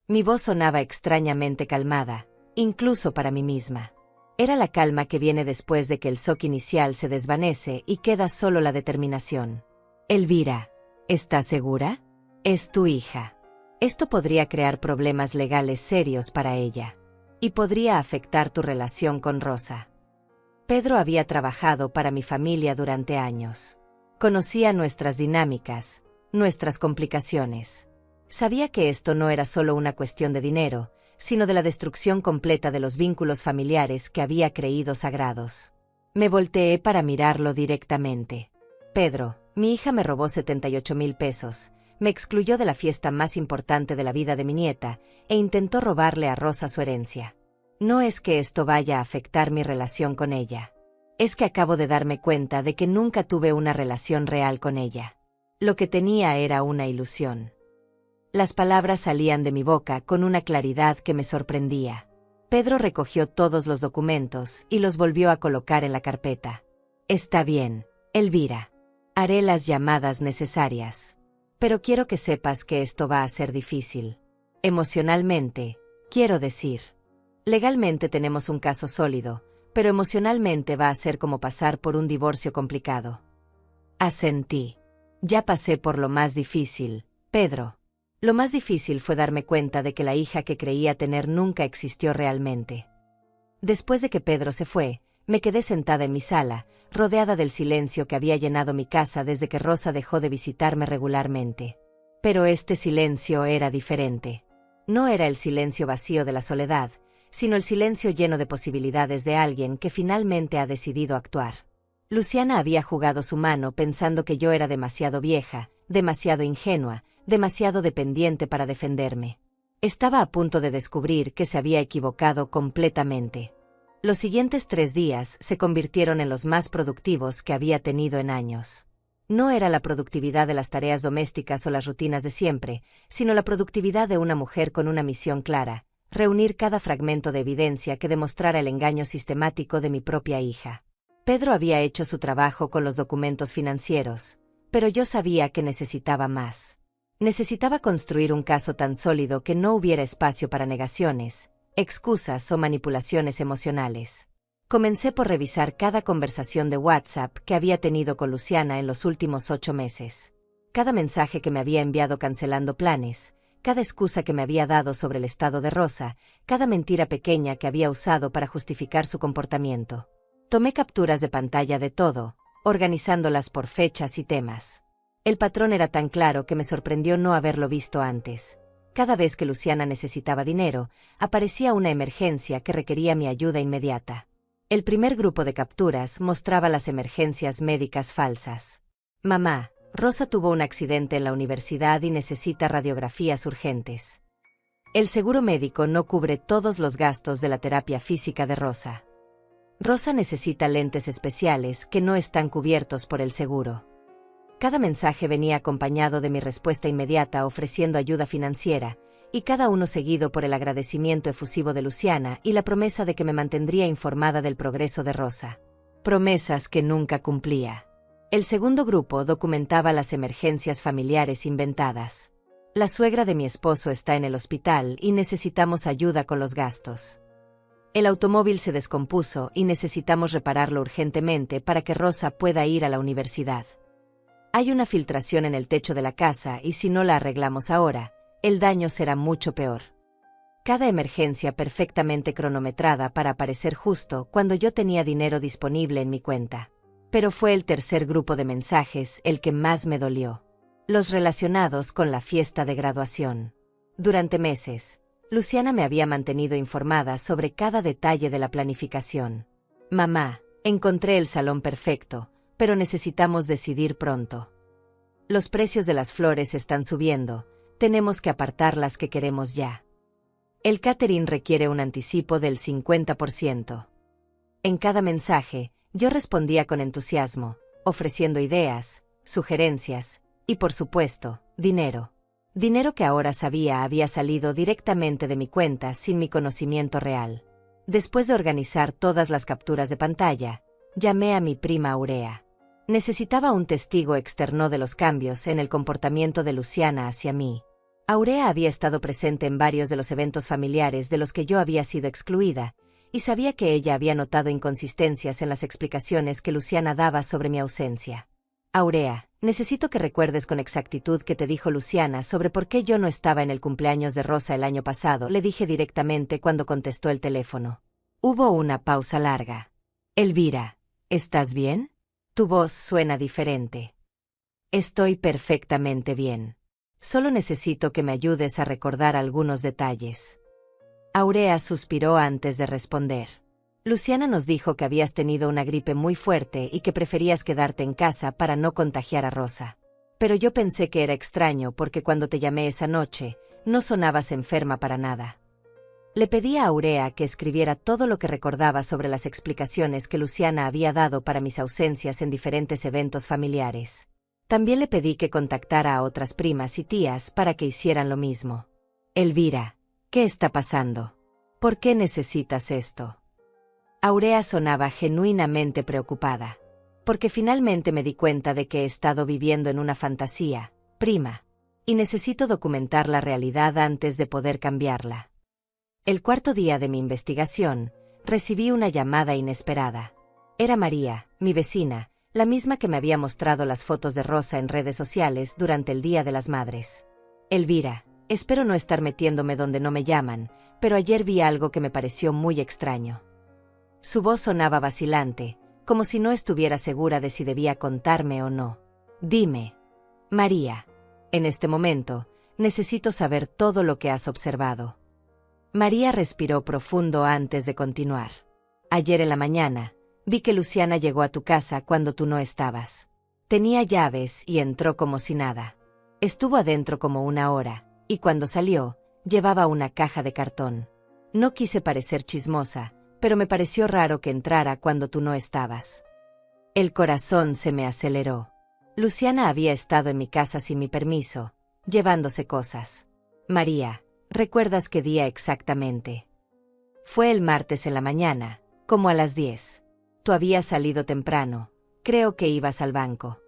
Mi voz sonaba extrañamente calmada, incluso para mí misma. Era la calma que viene después de que el shock inicial se desvanece y queda solo la determinación. Elvira, ¿estás segura? Es tu hija. Esto podría crear problemas legales serios para ella. Y podría afectar tu relación con Rosa. Pedro había trabajado para mi familia durante años. Conocía nuestras dinámicas, nuestras complicaciones. Sabía que esto no era solo una cuestión de dinero, sino de la destrucción completa de los vínculos familiares que había creído sagrados. Me volteé para mirarlo directamente. Pedro, mi hija me robó 78,000 pesos, me excluyó de la fiesta más importante de la vida de mi nieta, e intentó robarle a Rosa su herencia. No es que esto vaya a afectar mi relación con ella. Es que acabo de darme cuenta de que nunca tuve una relación real con ella. Lo que tenía era una ilusión. Las palabras salían de mi boca con una claridad que me sorprendía. Pedro recogió todos los documentos y los volvió a colocar en la carpeta. Está bien, Elvira. Haré las llamadas necesarias. Pero quiero que sepas que esto va a ser difícil. Emocionalmente, quiero decir. Legalmente tenemos un caso sólido, pero emocionalmente va a ser como pasar por un divorcio complicado. Asentí. Ya pasé por lo más difícil, Pedro. Lo más difícil fue darme cuenta de que la hija que creía tener nunca existió realmente. Después de que Pedro se fue, me quedé sentada en mi sala, rodeada del silencio que había llenado mi casa desde que Rosa dejó de visitarme regularmente. Pero este silencio era diferente. No era el silencio vacío de la soledad, sino el silencio lleno de posibilidades de alguien que finalmente ha decidido actuar. Luciana había jugado su mano pensando que yo era demasiado vieja, demasiado ingenua, demasiado dependiente para defenderme. Estaba a punto de descubrir que se había equivocado completamente. Los siguientes 3 días se convirtieron en los más productivos que había tenido en años. No era la productividad de las tareas domésticas o las rutinas de siempre, sino la productividad de una mujer con una misión clara: reunir cada fragmento de evidencia que demostrara el engaño sistemático de mi propia hija. Pedro había hecho su trabajo con los documentos financieros, pero yo sabía que necesitaba más. Necesitaba construir un caso tan sólido que no hubiera espacio para negaciones, excusas o manipulaciones emocionales. Comencé por revisar cada conversación de WhatsApp que había tenido con Luciana en los últimos 8 meses. Cada mensaje que me había enviado cancelando planes, cada excusa que me había dado sobre el estado de Rosa, cada mentira pequeña que había usado para justificar su comportamiento. Tomé capturas de pantalla de todo, organizándolas por fechas y temas. El patrón era tan claro que me sorprendió no haberlo visto antes. Cada vez que Luciana necesitaba dinero, aparecía una emergencia que requería mi ayuda inmediata. El primer grupo de capturas mostraba las emergencias médicas falsas. Mamá, Rosa tuvo un accidente en la universidad y necesita radiografías urgentes. El seguro médico no cubre todos los gastos de la terapia física de Rosa. Rosa necesita lentes especiales que no están cubiertos por el seguro. Cada mensaje venía acompañado de mi respuesta inmediata ofreciendo ayuda financiera, y cada uno seguido por el agradecimiento efusivo de Luciana y la promesa de que me mantendría informada del progreso de Rosa. Promesas que nunca cumplía. El segundo grupo documentaba las emergencias familiares inventadas. La suegra de mi esposo está en el hospital y necesitamos ayuda con los gastos. El automóvil se descompuso y necesitamos repararlo urgentemente para que Rosa pueda ir a la universidad. Hay una filtración en el techo de la casa y si no la arreglamos ahora, el daño será mucho peor. Cada emergencia perfectamente cronometrada para aparecer justo cuando yo tenía dinero disponible en mi cuenta. Pero fue el tercer grupo de mensajes el que más me dolió. Los relacionados con la fiesta de graduación. Durante meses, Luciana me había mantenido informada sobre cada detalle de la planificación. Mamá, encontré el salón perfecto, pero necesitamos decidir pronto. Los precios de las flores están subiendo, tenemos que apartar las que queremos ya. El catering requiere un anticipo del 50%. En cada mensaje, yo respondía con entusiasmo, ofreciendo ideas, sugerencias y, por supuesto, dinero. Dinero que ahora sabía había salido directamente de mi cuenta sin mi conocimiento real. Después de organizar todas las capturas de pantalla, llamé a mi prima Aurea. Necesitaba un testigo externo de los cambios en el comportamiento de Luciana hacia mí. Aurea había estado presente en varios de los eventos familiares de los que yo había sido excluida, y sabía que ella había notado inconsistencias en las explicaciones que Luciana daba sobre mi ausencia. Aurea, necesito que recuerdes con exactitud qué te dijo Luciana sobre por qué yo no estaba en el cumpleaños de Rosa el año pasado, le dije directamente cuando contestó el teléfono. Hubo una pausa larga. Elvira, ¿estás bien? Tu voz suena diferente. Estoy perfectamente bien. Solo necesito que me ayudes a recordar algunos detalles. Aurea suspiró antes de responder. Luciana nos dijo que habías tenido una gripe muy fuerte y que preferías quedarte en casa para no contagiar a Rosa. Pero yo pensé que era extraño porque cuando te llamé esa noche, no sonabas enferma para nada. Le pedí a Aurea que escribiera todo lo que recordaba sobre las explicaciones que Luciana había dado para mis ausencias en diferentes eventos familiares. También le pedí que contactara a otras primas y tías para que hicieran lo mismo. Elvira, ¿qué está pasando? ¿Por qué necesitas esto? Aurea sonaba genuinamente preocupada. Porque finalmente me di cuenta de que he estado viviendo en una fantasía, prima, y necesito documentar la realidad antes de poder cambiarla. El cuarto día de mi investigación, recibí una llamada inesperada. Era María, mi vecina, la misma que me había mostrado las fotos de Rosa en redes sociales durante el Día de las Madres. Elvira, espero no estar metiéndome donde no me llaman, pero ayer vi algo que me pareció muy extraño. Su voz sonaba vacilante, como si no estuviera segura de si debía contarme o no. Dime, María. En este momento, necesito saber todo lo que has observado. María respiró profundo antes de continuar. Ayer en la mañana, vi que Luciana llegó a tu casa cuando tú no estabas. Tenía llaves y entró como si nada. Estuvo adentro como una hora, y cuando salió, llevaba una caja de cartón. No quise parecer chismosa, pero me pareció raro que entrara cuando tú no estabas. El corazón se me aceleró. Luciana había estado en mi casa sin mi permiso, llevándose cosas. María, ¿recuerdas qué día exactamente? Fue el martes en la mañana, como a las 10. Tú habías salido temprano, creo que ibas al banco.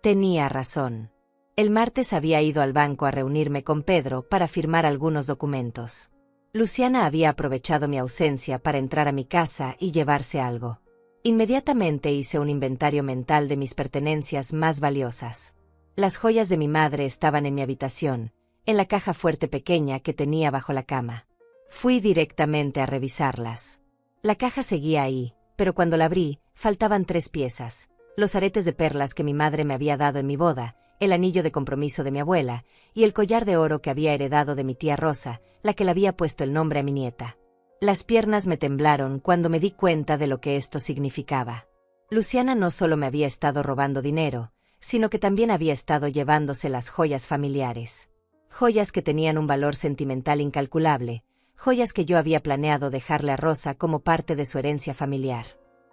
Tenía razón. El martes había ido al banco a reunirme con Pedro para firmar algunos documentos. Luciana había aprovechado mi ausencia para entrar a mi casa y llevarse algo. Inmediatamente hice un inventario mental de mis pertenencias más valiosas. Las joyas de mi madre estaban en mi habitación, en la caja fuerte pequeña que tenía bajo la cama. Fui directamente a revisarlas. La caja seguía ahí, pero cuando la abrí, faltaban 3 piezas: los aretes de perlas que mi madre me había dado en mi boda, el anillo de compromiso de mi abuela, y el collar de oro que había heredado de mi tía Rosa, la que le había puesto el nombre a mi nieta. Las piernas me temblaron cuando me di cuenta de lo que esto significaba. Luciana no solo me había estado robando dinero, sino que también había estado llevándose las joyas familiares. Joyas que tenían un valor sentimental incalculable, joyas que yo había planeado dejarle a Rosa como parte de su herencia familiar.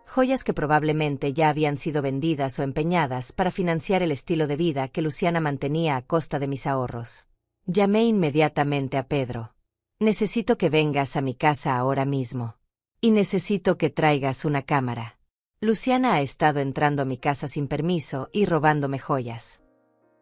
Joyas que probablemente ya habían sido vendidas o empeñadas para financiar el estilo de vida que Luciana mantenía a costa de mis ahorros. Llamé inmediatamente a Pedro. Necesito que vengas a mi casa ahora mismo. Y necesito que traigas una cámara. Luciana ha estado entrando a mi casa sin permiso y robándome joyas.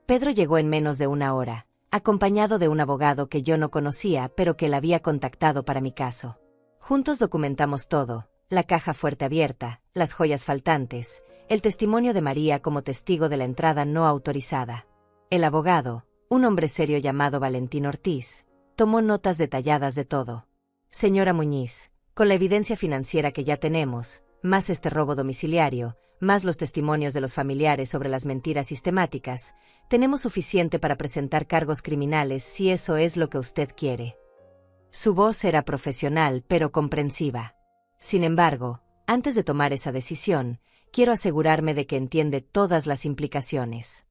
Pedro llegó en menos de una hora, acompañado de un abogado que yo no conocía pero que él había contactado para mi caso. Juntos documentamos todo: la caja fuerte abierta, las joyas faltantes, el testimonio de María como testigo de la entrada no autorizada. El abogado, un hombre serio llamado Valentín Ortiz, tomó notas detalladas de todo. Señora Muñiz, con la evidencia financiera que ya tenemos, más este robo domiciliario, más los testimonios de los familiares sobre las mentiras sistemáticas, tenemos suficiente para presentar cargos criminales si eso es lo que usted quiere. Su voz era profesional pero comprensiva. Sin embargo, antes de tomar esa decisión, quiero asegurarme de que entiende todas las implicaciones.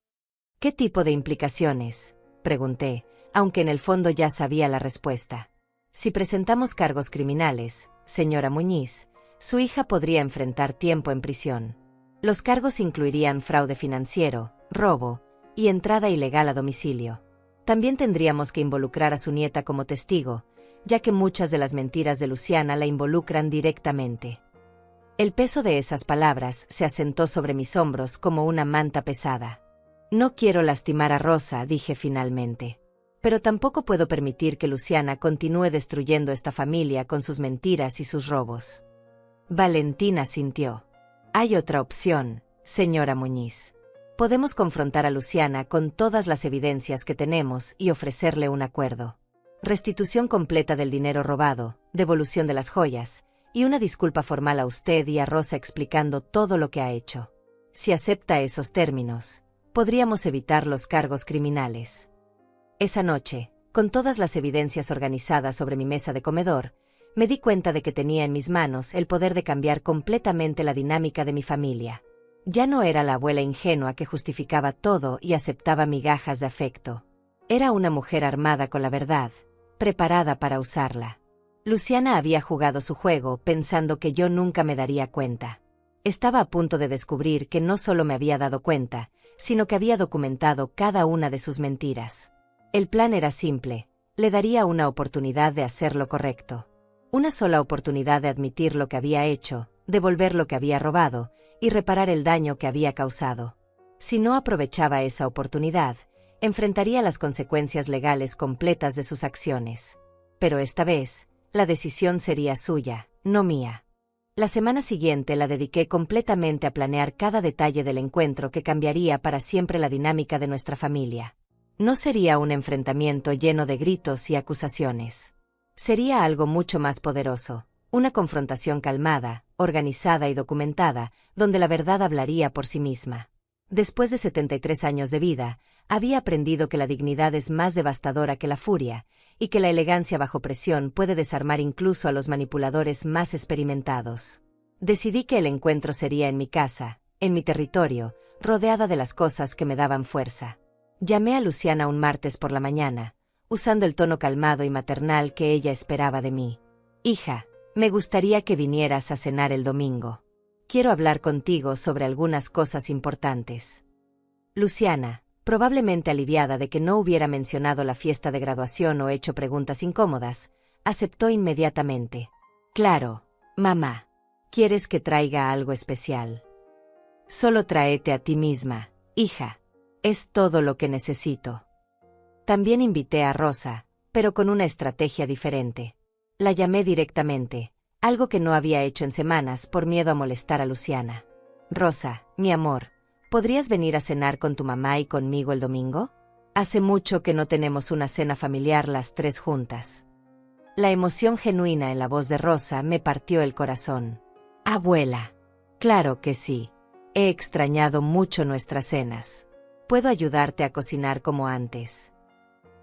¿Qué tipo de implicaciones?, pregunté, aunque en el fondo ya sabía la respuesta. Si presentamos cargos criminales, señora Muñiz, su hija podría enfrentar tiempo en prisión. Los cargos incluirían fraude financiero, robo y entrada ilegal a domicilio. También tendríamos que involucrar a su nieta como testigo, ya que muchas de las mentiras de Luciana la involucran directamente. El peso de esas palabras se asentó sobre mis hombros como una manta pesada. No quiero lastimar a Rosa, dije finalmente. Pero tampoco puedo permitir que Luciana continúe destruyendo esta familia con sus mentiras y sus robos. Valentina asintió. Hay otra opción, señora Muñiz. Podemos confrontar a Luciana con todas las evidencias que tenemos y ofrecerle un acuerdo. Restitución completa del dinero robado, devolución de las joyas, y una disculpa formal a usted y a Rosa explicando todo lo que ha hecho. Si acepta esos términos, podríamos evitar los cargos criminales. Esa noche, con todas las evidencias organizadas sobre mi mesa de comedor, me di cuenta de que tenía en mis manos el poder de cambiar completamente la dinámica de mi familia. Ya no era la abuela ingenua que justificaba todo y aceptaba migajas de afecto. Era una mujer armada con la verdad, preparada para usarla. Luciana había jugado su juego pensando que yo nunca me daría cuenta. Estaba a punto de descubrir que no solo me había dado cuenta, sino que había documentado cada una de sus mentiras. El plan era simple, le daría una oportunidad de hacer lo correcto. Una sola oportunidad de admitir lo que había hecho, devolver lo que había robado, y reparar el daño que había causado. Si no aprovechaba esa oportunidad, enfrentaría las consecuencias legales completas de sus acciones. Pero esta vez, la decisión sería suya, no mía. La semana siguiente la dediqué completamente a planear cada detalle del encuentro que cambiaría para siempre la dinámica de nuestra familia. No sería un enfrentamiento lleno de gritos y acusaciones. Sería algo mucho más poderoso, una confrontación calmada, organizada y documentada, donde la verdad hablaría por sí misma. Después de 73 años de vida, había aprendido que la dignidad es más devastadora que la furia, y que la elegancia bajo presión puede desarmar incluso a los manipuladores más experimentados. Decidí que el encuentro sería en mi casa, en mi territorio, rodeada de las cosas que me daban fuerza. Llamé a Luciana un martes por la mañana, usando el tono calmado y maternal que ella esperaba de mí. Hija, me gustaría que vinieras a cenar el domingo. Quiero hablar contigo sobre algunas cosas importantes. Luciana, probablemente aliviada de que no hubiera mencionado la fiesta de graduación o hecho preguntas incómodas, aceptó inmediatamente. Claro, mamá. ¿Quieres que traiga algo especial? Solo tráete a ti misma, hija. Es todo lo que necesito. También invité a Rosa, pero con una estrategia diferente. La llamé directamente, algo que no había hecho en semanas por miedo a molestar a Luciana. Rosa, mi amor, ¿podrías venir a cenar con tu mamá y conmigo el domingo? Hace mucho que no tenemos una cena familiar las tres juntas. La emoción genuina en la voz de Rosa me partió el corazón. Abuela. Claro que sí. He extrañado mucho nuestras cenas. ¿Puedo ayudarte a cocinar como antes?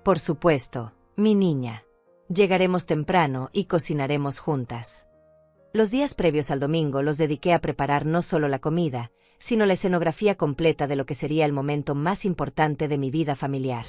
Por supuesto, mi niña. Llegaremos temprano y cocinaremos juntas. Los días previos al domingo los dediqué a preparar no solo la comida, sino la escenografía completa de lo que sería el momento más importante de mi vida familiar.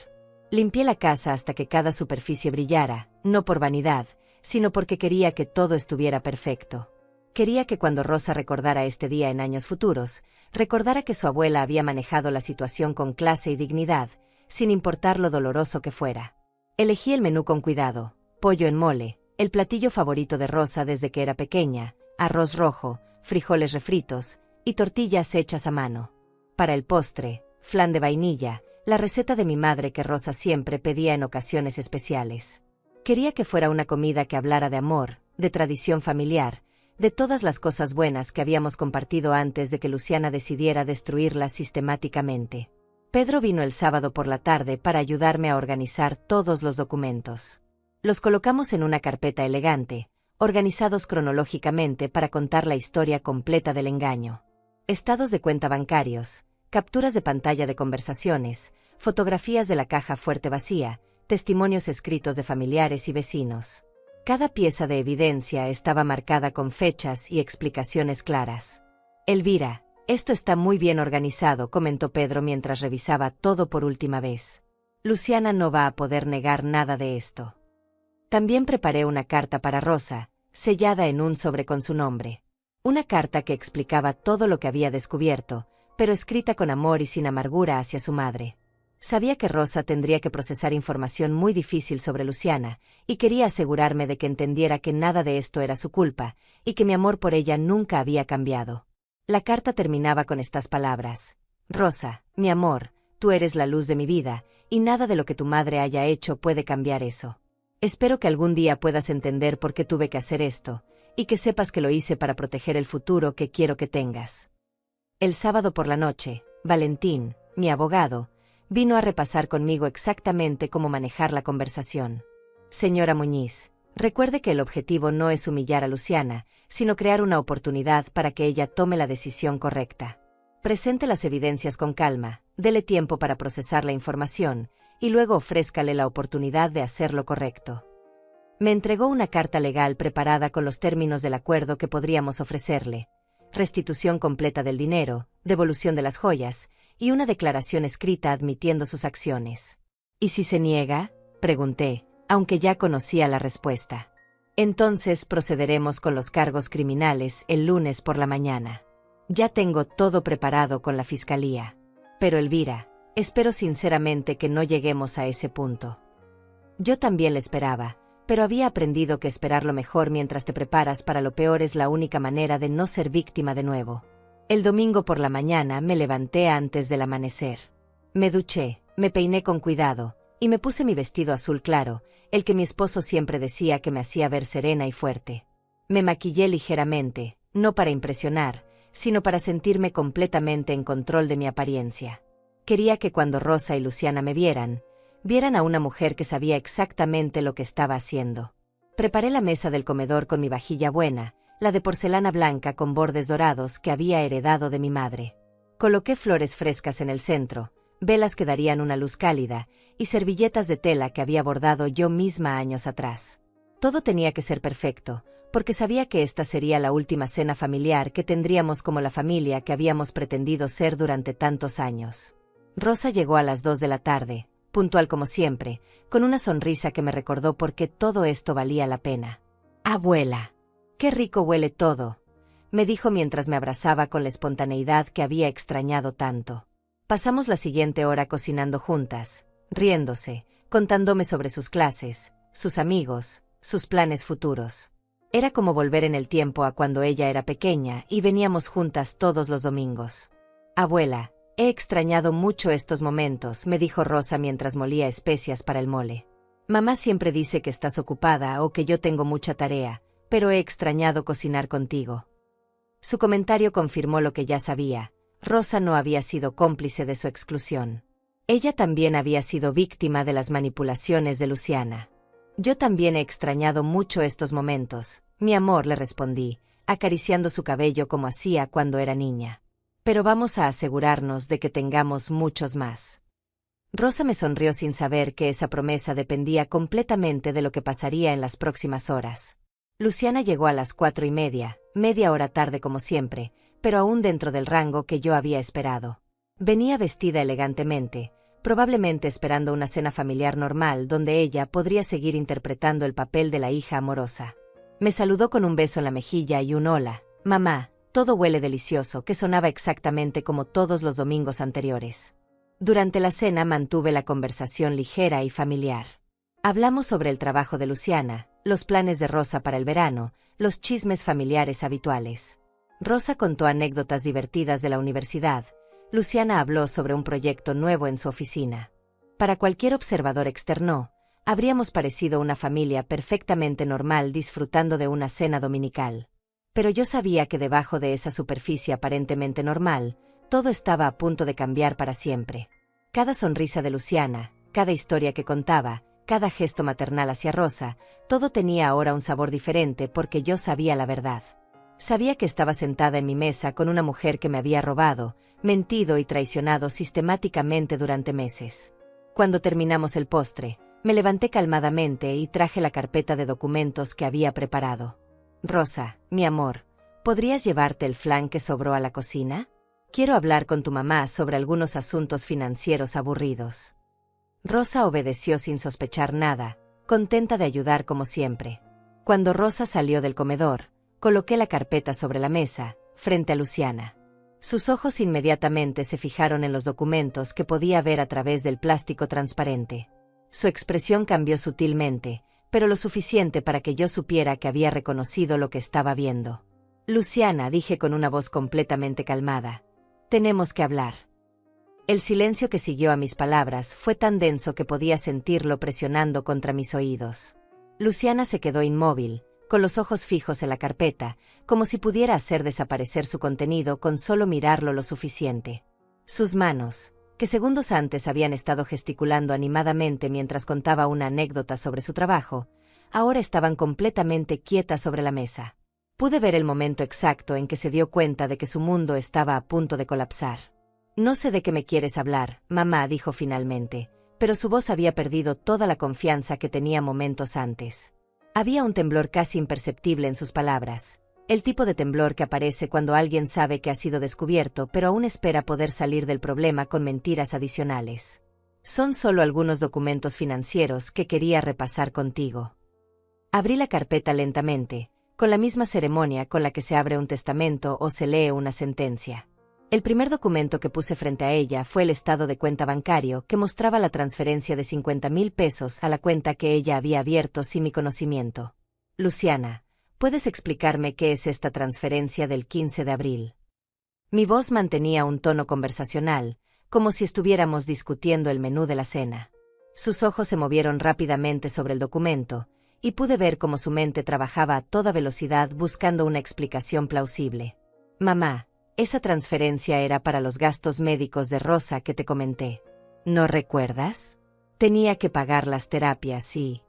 Limpié la casa hasta que cada superficie brillara, no por vanidad, sino porque quería que todo estuviera perfecto. Quería que cuando Rosa recordara este día en años futuros, recordara que su abuela había manejado la situación con clase y dignidad, sin importar lo doloroso que fuera. Elegí el menú con cuidado: pollo en mole, el platillo favorito de Rosa desde que era pequeña, arroz rojo, frijoles refritos y tortillas hechas a mano. Para el postre, flan de vainilla, la receta de mi madre que Rosa siempre pedía en ocasiones especiales. Quería que fuera una comida que hablara de amor, de tradición familiar, de todas las cosas buenas que habíamos compartido antes de que Luciana decidiera destruirlas sistemáticamente. Pedro vino el sábado por la tarde para ayudarme a organizar todos los documentos. Los colocamos en una carpeta elegante, organizados cronológicamente para contar la historia completa del engaño. Estados de cuenta bancarios, capturas de pantalla de conversaciones, fotografías de la caja fuerte vacía, testimonios escritos de familiares y vecinos. Cada pieza de evidencia estaba marcada con fechas y explicaciones claras. Elvira, esto está muy bien organizado, comentó Pedro mientras revisaba todo por última vez. Luciana no va a poder negar nada de esto. También preparé una carta para Rosa, sellada en un sobre con su nombre. Una carta que explicaba todo lo que había descubierto, pero escrita con amor y sin amargura hacia su madre. Sabía que Rosa tendría que procesar información muy difícil sobre Luciana, y quería asegurarme de que entendiera que nada de esto era su culpa, y que mi amor por ella nunca había cambiado. La carta terminaba con estas palabras: Rosa, mi amor, tú eres la luz de mi vida, y nada de lo que tu madre haya hecho puede cambiar eso. Espero que algún día puedas entender por qué tuve que hacer esto, y que sepas que lo hice para proteger el futuro que quiero que tengas. El sábado por la noche, Valentín, mi abogado, vino a repasar conmigo exactamente cómo manejar la conversación. Señora Muñiz, recuerde que el objetivo no es humillar a Luciana, sino crear una oportunidad para que ella tome la decisión correcta. Presente las evidencias con calma, dele tiempo para procesar la información, y luego ofrézcale la oportunidad de hacer lo correcto. Me entregó una carta legal preparada con los términos del acuerdo que podríamos ofrecerle: restitución completa del dinero, devolución de las joyas, y una declaración escrita admitiendo sus acciones. ¿Y si se niega?, pregunté, aunque ya conocía la respuesta. Entonces procederemos con los cargos criminales el lunes por la mañana. Ya tengo todo preparado con la fiscalía. Pero Elvira, espero sinceramente que no lleguemos a ese punto. Yo también le esperaba, pero había aprendido que esperar lo mejor mientras te preparas para lo peor es la única manera de no ser víctima de nuevo. El domingo por la mañana me levanté antes del amanecer. Me duché, me peiné con cuidado, y me puse mi vestido azul claro, el que mi esposo siempre decía que me hacía ver serena y fuerte. Me maquillé ligeramente, no para impresionar, sino para sentirme completamente en control de mi apariencia. Quería que cuando Rosa y Luciana me vieran a una mujer que sabía exactamente lo que estaba haciendo. Preparé la mesa del comedor con mi vajilla buena, la de porcelana blanca con bordes dorados que había heredado de mi madre. Coloqué flores frescas en el centro, velas que darían una luz cálida, y servilletas de tela que había bordado yo misma años atrás. Todo tenía que ser perfecto, porque sabía que esta sería la última cena familiar que tendríamos como la familia que habíamos pretendido ser durante tantos años. Rosa llegó a las 2 de la tarde, puntual como siempre, con una sonrisa que me recordó por qué todo esto valía la pena. «Abuela, qué rico huele todo», me dijo mientras me abrazaba con la espontaneidad que había extrañado tanto. Pasamos la siguiente hora cocinando juntas, riéndose, contándome sobre sus clases, sus amigos, sus planes futuros. Era como volver en el tiempo a cuando ella era pequeña y veníamos juntas todos los domingos. «Abuela, he extrañado mucho estos momentos», me dijo Rosa mientras molía especias para el mole. «Mamá siempre dice que estás ocupada o que yo tengo mucha tarea, pero he extrañado cocinar contigo». Su comentario confirmó lo que ya sabía: Rosa no había sido cómplice de su exclusión. Ella también había sido víctima de las manipulaciones de Luciana. «Yo también he extrañado mucho estos momentos, mi amor», le respondí, acariciando su cabello como hacía cuando era niña. «Pero vamos a asegurarnos de que tengamos muchos más». Rosa me sonrió sin saber que esa promesa dependía completamente de lo que pasaría en las próximas horas. Luciana llegó a las 4:30, media hora tarde como siempre, pero aún dentro del rango que yo había esperado. Venía vestida elegantemente, probablemente esperando una cena familiar normal donde ella podría seguir interpretando el papel de la hija amorosa. Me saludó con un beso en la mejilla y un «hola, mamá, todo huele delicioso», que sonaba exactamente como todos los domingos anteriores. Durante la cena mantuve la conversación ligera y familiar. Hablamos sobre el trabajo de Luciana, los planes de Rosa para el verano, los chismes familiares habituales. Rosa contó anécdotas divertidas de la universidad. Luciana habló sobre un proyecto nuevo en su oficina. Para cualquier observador externo, habríamos parecido una familia perfectamente normal disfrutando de una cena dominical. Pero yo sabía que debajo de esa superficie aparentemente normal, todo estaba a punto de cambiar para siempre. Cada sonrisa de Luciana, cada historia que contaba, cada gesto maternal hacia Rosa, todo tenía ahora un sabor diferente porque yo sabía la verdad. Sabía que estaba sentada en mi mesa con una mujer que me había robado, mentido y traicionado sistemáticamente durante meses. Cuando terminamos el postre, me levanté calmadamente y traje la carpeta de documentos que había preparado. Rosa, mi amor, ¿podrías llevarte el flan que sobró a la cocina? Quiero hablar con tu mamá sobre algunos asuntos financieros aburridos. Rosa obedeció sin sospechar nada, contenta de ayudar como siempre. Cuando Rosa salió del comedor, coloqué la carpeta sobre la mesa, frente a Luciana. Sus ojos inmediatamente se fijaron en los documentos que podía ver a través del plástico transparente. Su expresión cambió sutilmente, pero lo suficiente para que yo supiera que había reconocido lo que estaba viendo. Luciana, dije con una voz completamente calmada, tenemos que hablar. El silencio que siguió a mis palabras fue tan denso que podía sentirlo presionando contra mis oídos. Luciana se quedó inmóvil, con los ojos fijos en la carpeta, como si pudiera hacer desaparecer su contenido con solo mirarlo lo suficiente. Sus manos, que segundos antes habían estado gesticulando animadamente mientras contaba una anécdota sobre su trabajo, ahora estaban completamente quietas sobre la mesa. Pude ver el momento exacto en que se dio cuenta de que su mundo estaba a punto de colapsar. No sé de qué me quieres hablar, mamá, dijo finalmente, pero su voz había perdido toda la confianza que tenía momentos antes. Había un temblor casi imperceptible en sus palabras, el tipo de temblor que aparece cuando alguien sabe que ha sido descubierto pero aún espera poder salir del problema con mentiras adicionales. Son solo algunos documentos financieros que quería repasar contigo. Abrí la carpeta lentamente, con la misma ceremonia con la que se abre un testamento o se lee una sentencia. El primer documento que puse frente a ella fue el estado de cuenta bancario que mostraba la transferencia de 50,000 pesos a la cuenta que ella había abierto sin mi conocimiento. Luciana, ¿puedes explicarme qué es esta transferencia del 15 de abril? Mi voz mantenía un tono conversacional, como si estuviéramos discutiendo el menú de la cena. Sus ojos se movieron rápidamente sobre el documento, y pude ver cómo su mente trabajaba a toda velocidad buscando una explicación plausible. Mamá, esa transferencia era para los gastos médicos de Rosa que te comenté. ¿No recuerdas? Tenía que pagar las terapias y...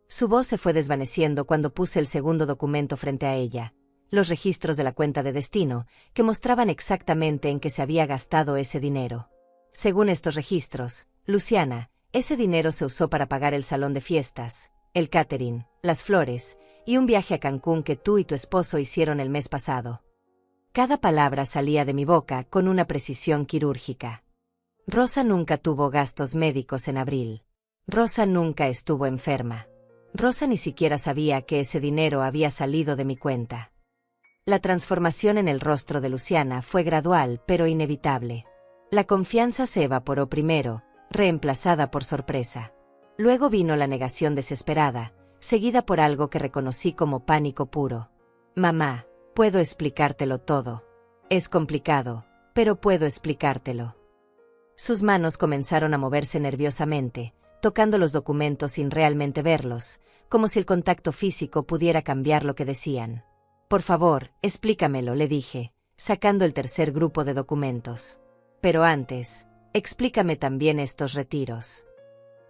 Su voz se fue desvaneciendo cuando puse el segundo documento frente a ella, los registros de la cuenta de destino, que mostraban exactamente en qué se había gastado ese dinero. Según estos registros, Luciana, ese dinero se usó para pagar el salón de fiestas, el catering, las flores, y un viaje a Cancún que tú y tu esposo hicieron el mes pasado. Cada palabra salía de mi boca con una precisión quirúrgica. Rosa nunca tuvo gastos médicos en abril. Rosa nunca estuvo enferma. Rosa ni siquiera sabía que ese dinero había salido de mi cuenta. La transformación en el rostro de Luciana fue gradual pero inevitable. La confianza se evaporó primero, reemplazada por sorpresa. Luego vino la negación desesperada, seguida por algo que reconocí como pánico puro. Mamá, puedo explicártelo todo. Es complicado, pero puedo explicártelo. Sus manos comenzaron a moverse nerviosamente, tocando los documentos sin realmente verlos, como si el contacto físico pudiera cambiar lo que decían. Por favor, explícamelo, le dije, sacando el tercer grupo de documentos. Pero antes, explícame también estos retiros.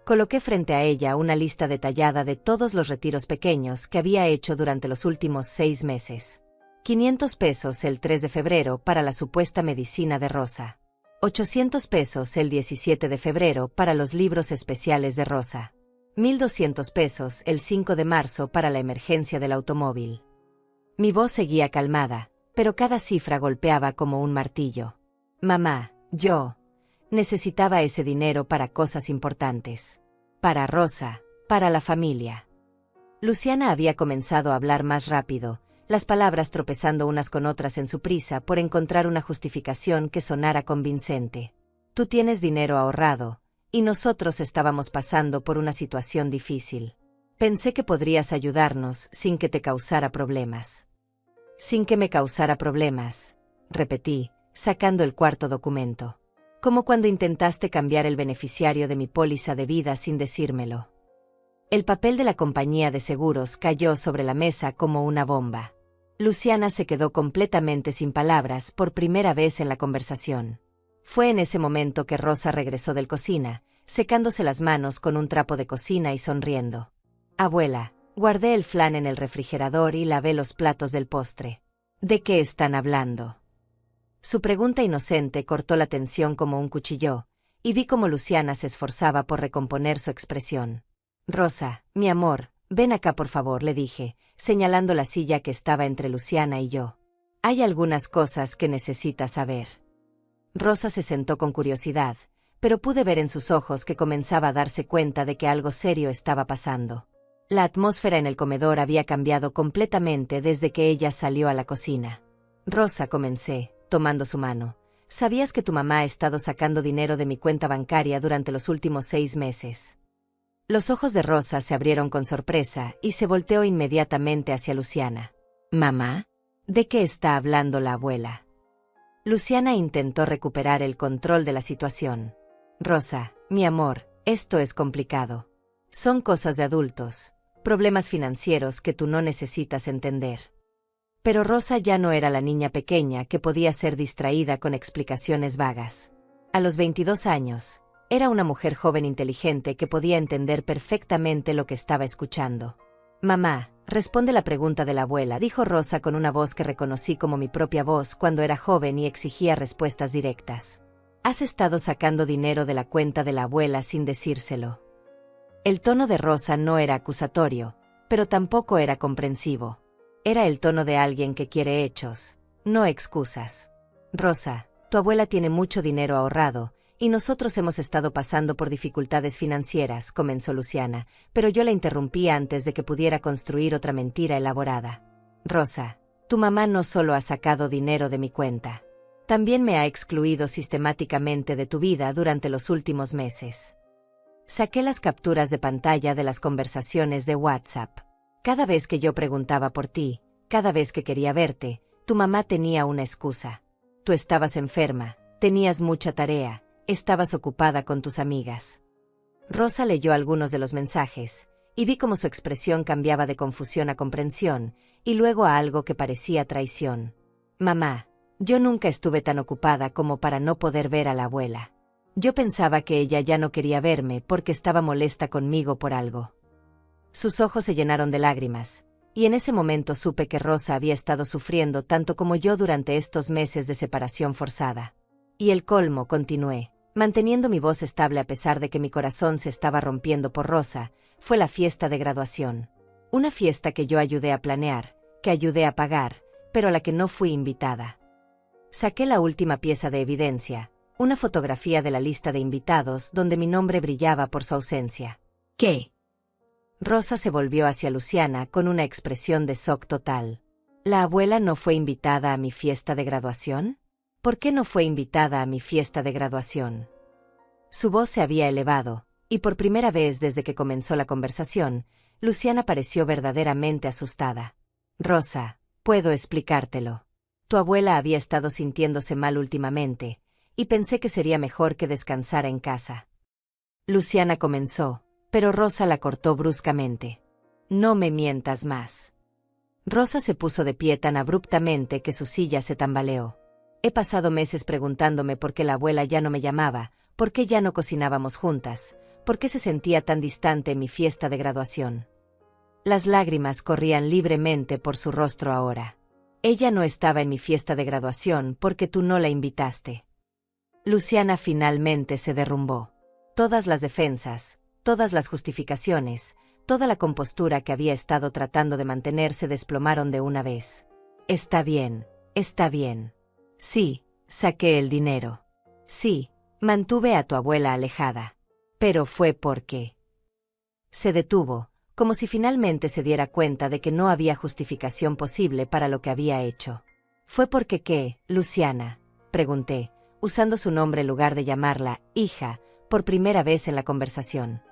Coloqué frente a ella una lista detallada de todos los retiros pequeños que había hecho durante los últimos 6 meses. 500 pesos el 3 de febrero para la supuesta medicina de Rosa. 800 pesos el 17 de febrero para los libros especiales de Rosa. 1,200 pesos el 5 de marzo para la emergencia del automóvil. Mi voz seguía calmada, pero cada cifra golpeaba como un martillo. Mamá, yo necesitaba ese dinero para cosas importantes. Para Rosa, para la familia. Luciana había comenzado a hablar más rápido, las palabras tropezando unas con otras en su prisa por encontrar una justificación que sonara convincente. Tú tienes dinero ahorrado, y nosotros estábamos pasando por una situación difícil. Pensé que podrías ayudarnos sin que te causara problemas. Sin que me causara problemas, repetí, sacando el cuarto documento. Como cuando intentaste cambiar el beneficiario de mi póliza de vida sin decírmelo. El papel de la compañía de seguros cayó sobre la mesa como una bomba. Luciana se quedó completamente sin palabras por primera vez en la conversación. Fue en ese momento que Rosa regresó del cocina, secándose las manos con un trapo de cocina y sonriendo. Abuela, guardé el flan en el refrigerador y lavé los platos del postre. ¿De qué están hablando? Su pregunta inocente cortó la tensión como un cuchillo, y vi cómo Luciana se esforzaba por recomponer su expresión. Rosa, mi amor, ven acá por favor, le dije, señalando la silla que estaba entre Luciana y yo. Hay algunas cosas que necesitas saber. Rosa se sentó con curiosidad, pero pude ver en sus ojos que comenzaba a darse cuenta de que algo serio estaba pasando. La atmósfera en el comedor había cambiado completamente desde que ella salió a la cocina. Rosa, comencé, tomando su mano. ¿Sabías que tu mamá ha estado sacando dinero de mi cuenta bancaria durante los últimos 6 meses? Los ojos de Rosa se abrieron con sorpresa y se volteó inmediatamente hacia Luciana. ¿Mamá? ¿De qué está hablando la abuela? Luciana intentó recuperar el control de la situación. Rosa, mi amor, esto es complicado. Son cosas de adultos, problemas financieros que tú no necesitas entender. Pero Rosa ya no era la niña pequeña que podía ser distraída con explicaciones vagas. A los 22 años, era una mujer joven inteligente que podía entender perfectamente lo que estaba escuchando. Mamá, responde la pregunta de la abuela, dijo Rosa con una voz que reconocí como mi propia voz cuando era joven y exigía respuestas directas. Has estado sacando dinero de la cuenta de la abuela sin decírselo. El tono de Rosa no era acusatorio, pero tampoco era comprensivo. Era el tono de alguien que quiere hechos, no excusas. Rosa, tu abuela tiene mucho dinero ahorrado, y nosotros hemos estado pasando por dificultades financieras, comenzó Luciana, pero yo la interrumpí antes de que pudiera construir otra mentira elaborada. Rosa, tu mamá no solo ha sacado dinero de mi cuenta, también me ha excluido sistemáticamente de tu vida durante los últimos meses. Saqué las capturas de pantalla de las conversaciones de WhatsApp. Cada vez que yo preguntaba por ti, cada vez que quería verte, tu mamá tenía una excusa. Tú estabas enferma, tenías mucha tarea, estabas ocupada con tus amigas. Rosa leyó algunos de los mensajes, y vi cómo su expresión cambiaba de confusión a comprensión, y luego a algo que parecía traición. Mamá, yo nunca estuve tan ocupada como para no poder ver a la abuela. Yo pensaba que ella ya no quería verme porque estaba molesta conmigo por algo. Sus ojos se llenaron de lágrimas, y en ese momento supe que Rosa había estado sufriendo tanto como yo durante estos meses de separación forzada. Y el colmo, continué, manteniendo mi voz estable a pesar de que mi corazón se estaba rompiendo por Rosa, fue la fiesta de graduación. Una fiesta que yo ayudé a planear, que ayudé a pagar, pero a la que no fui invitada. Saqué la última pieza de evidencia, una fotografía de la lista de invitados donde mi nombre brillaba por su ausencia. ¿Qué? Rosa se volvió hacia Luciana con una expresión de shock total. ¿La abuela no fue invitada a mi fiesta de graduación? ¿Por qué no fue invitada a mi fiesta de graduación? Su voz se había elevado, y por primera vez desde que comenzó la conversación, Luciana pareció verdaderamente asustada. Rosa, puedo explicártelo. Tu abuela había estado sintiéndose mal últimamente, y pensé que sería mejor que descansara en casa. Luciana comenzó, pero Rosa la cortó bruscamente. No me mientas más. Rosa se puso de pie tan abruptamente que su silla se tambaleó. He pasado meses preguntándome por qué la abuela ya no me llamaba, por qué ya no cocinábamos juntas, por qué se sentía tan distante en mi fiesta de graduación. Las lágrimas corrían libremente por su rostro ahora. Ella no estaba en mi fiesta de graduación porque tú no la invitaste. Luciana finalmente se derrumbó. Todas las defensas, todas las justificaciones, toda la compostura que había estado tratando de mantener se desplomaron de una vez. Está bien, está bien. Sí, saqué el dinero. Sí, mantuve a tu abuela alejada. Pero fue porque... Se detuvo, como si finalmente se diera cuenta de que no había justificación posible para lo que había hecho. ¿Fue porque qué, Luciana?, pregunté, usando su nombre en lugar de llamarla hija, por primera vez en la conversación.